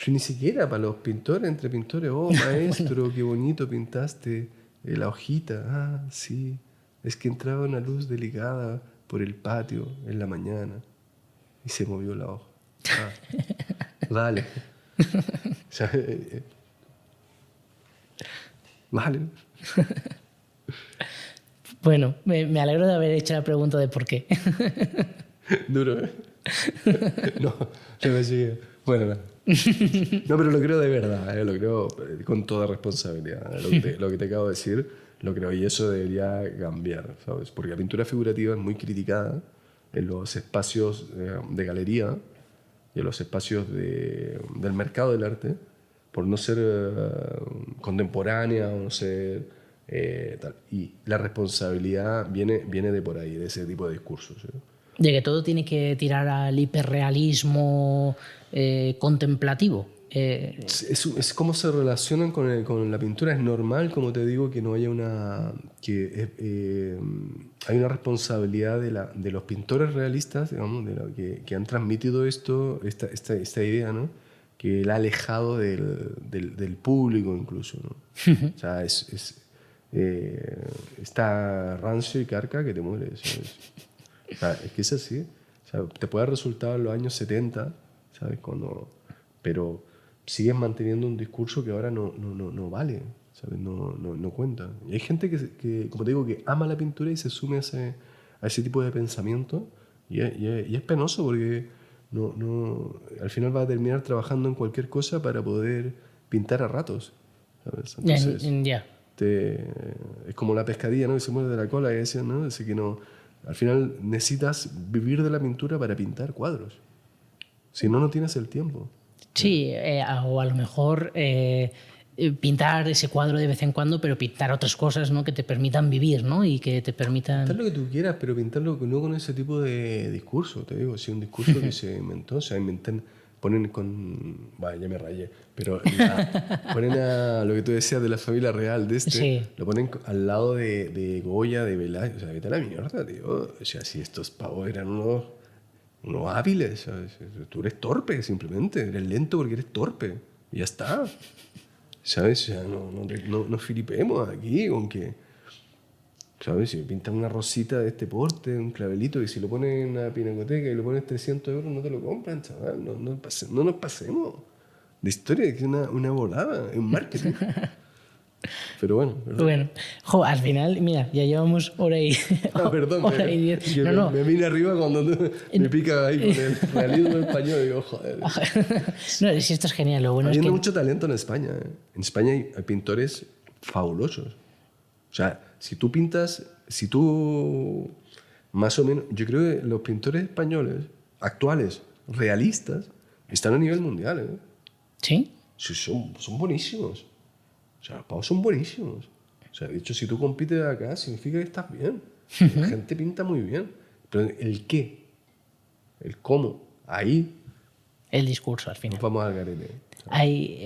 Ni siquiera para los pintores, entre pintores. Oh, maestro, bueno. Qué bonito pintaste la hojita. Sí. Es que entraba una luz delicada por el patio en la mañana y se movió la hoja. Vale. Vale. Bueno, me alegro de haber hecho la pregunta de por qué. Duro, ¿eh? No, yo me sigue. Bueno, no, pero lo creo de verdad, lo creo con toda responsabilidad. Lo que te acabo de decir, lo creo, y eso debería cambiar, ¿sabes? Porque la pintura figurativa es muy criticada en los espacios de galería y en los espacios del mercado del arte por no ser contemporánea o no ser tal. Y la responsabilidad viene de por ahí, de ese tipo de discursos, ¿sí? De que todo tiene que tirar al hiperrealismo contemplativo. Es cómo se relacionan con la pintura. Es normal, como te digo, que no haya hay una responsabilidad de los pintores realistas, digamos, que han transmitido esta idea, ¿no? Que la ha alejado del público incluso, ¿no? O sea, está rancio y carca que te mueres, ¿sabes? O sea, es que es así. O sea, te puede resultar en los años 70, ¿sabes? Pero sigues manteniendo un discurso que ahora no vale, ¿sabes? No cuenta. Y hay gente que, como te digo, que ama la pintura y se sume a ese tipo de pensamiento y es penoso porque al final va a terminar trabajando en cualquier cosa para poder pintar a ratos, ¿sabes? Entonces, es como la pescadilla, ¿no? Que se muere de la cola y decía, ¿no? Así que al final necesitas vivir de la pintura para pintar cuadros. Si no tienes el tiempo. Sí, o a lo mejor pintar ese cuadro de vez en cuando, pero pintar otras cosas, ¿no? Que te permitan vivir, ¿no? Y que te permitan... Pintar lo que tú quieras, pero pintarlo no con ese tipo de discurso, te digo. Sí, un discurso que se inventó. O sea, ponen con... Vale, ya me rayé. Pero ponen a lo que tú decías de la familia real de sí. Lo ponen al lado de Goya, de Velázquez. O sea, vete a la mierda, tío. O sea, si estos pavos eran unos hábiles, ¿sabes? Tú eres torpe, simplemente. Eres lento porque eres torpe. Y ya está. ¿Sabes? O sea, no flipemos aquí con que... ¿Sabes? Si pintan una rosita de este porte, un clavelito, y si lo pones en una pinacoteca y lo pones 300 euros, no te lo compran, chaval. No nos pasemos de historia, que es una volada, es un marketing. Pero bueno, ¿verdad? Bueno, al final, mira, ya llevamos hora y 10. Me vine arriba cuando me pica ahí con el realismo español y digo, joder. No, si esto es genial. Lo bueno hay es que... mucho talento en España. En España hay pintores fabulosos. O sea, si tú más o menos, yo creo que los pintores españoles actuales, realistas, están a nivel mundial, ¿eh? ¿Sí? Sí, son buenísimos. O sea, los pavos son buenísimos. O sea, de hecho, si tú compites acá, significa que estás bien. La gente pinta muy bien. Pero el qué, el cómo, ahí... El discurso, al final. Nos vamos al garete.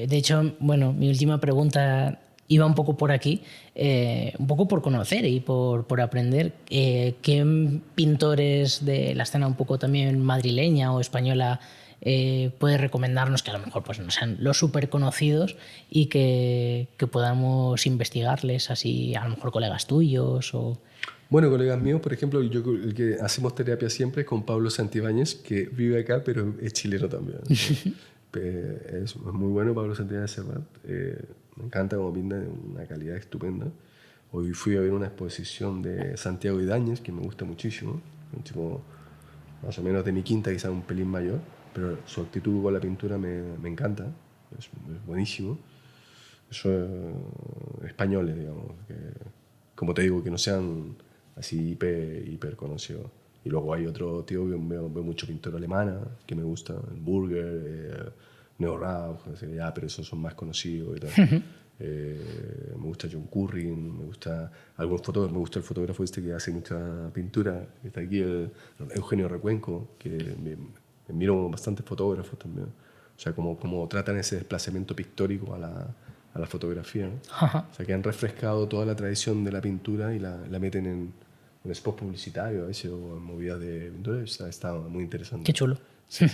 De hecho, bueno, mi última pregunta iba un poco por aquí, un poco por conocer y por aprender qué pintores de la escena un poco también madrileña o española puedes recomendarnos, que a lo mejor pues no sean los súper conocidos y que podamos investigarles, así a lo mejor colegas tuyos o... Bueno, colegas míos, por ejemplo, el que hacemos terapia siempre es con Pablo Santibáñez, que vive acá, pero es chileno también. Es muy bueno Pablo Santibáñez Serrat. Me encanta como pinta, de una calidad estupenda. Hoy fui a ver una exposición de Santiago Ibáñez, que me gusta muchísimo. Un tipo más o menos de mi quinta, quizás un pelín mayor, pero su actitud con la pintura me encanta. Es buenísimo. Eso españoles, digamos, que, como te digo, que no sean así hiper conocidos. Y luego hay otro tío que veo mucho pintor alemana, que me gusta, el Burger, Neo Rauch, pero esos son más conocidos y tal. Me gusta John Currin, me gusta algún fotógrafo, me gusta el fotógrafo este que hace mucha pintura, que está aquí, el Eugenio Recuenco, que me miro bastantes fotógrafos también. O sea, como tratan ese desplazamiento pictórico a la fotografía, ¿no? O sea, que han refrescado toda la tradición de la pintura y la meten en spots publicitarios a veces, o en movidas de pintura. Está muy interesante. Qué chulo. Sí.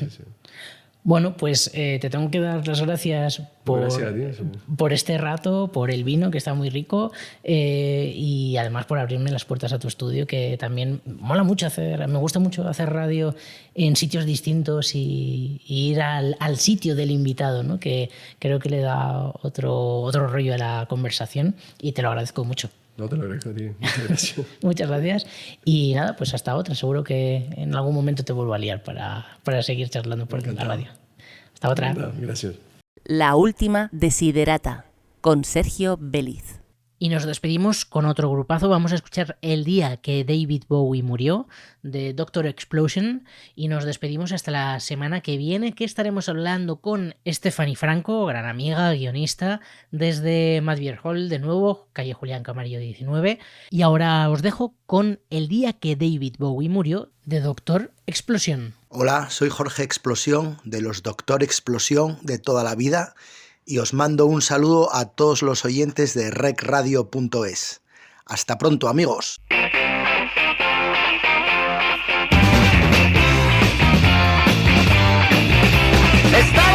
Bueno, pues te tengo que dar las gracias por este rato, por el vino, que está muy rico, y además por abrirme las puertas a tu estudio, que también mola mucho me gusta mucho hacer radio en sitios distintos y ir al sitio del invitado, ¿no? Que creo que le da otro rollo a la conversación, y te lo agradezco mucho. No, te lo agradezco a ti. Muchas gracias. Muchas gracias. Y nada, pues hasta otra. Seguro que en algún momento te vuelvo a liar para seguir charlando por la radio. Hasta otra. Gracias. La última desiderata, con Sergio Béliz. Y nos despedimos con otro grupazo. Vamos a escuchar El día que David Bowie murió, de Dr. Explosion. Y nos despedimos hasta la semana que viene, que estaremos hablando con Stephanie Franco, gran amiga, guionista, desde Madvier Hall, de nuevo, calle Julián Camarillo 19. Y ahora os dejo con El día que David Bowie murió, de Dr. Explosion. Hola, soy Jorge Explosión, de los Dr. Explosión de toda la vida, y os mando un saludo a todos los oyentes de recradio.es. Hasta pronto, amigos. Está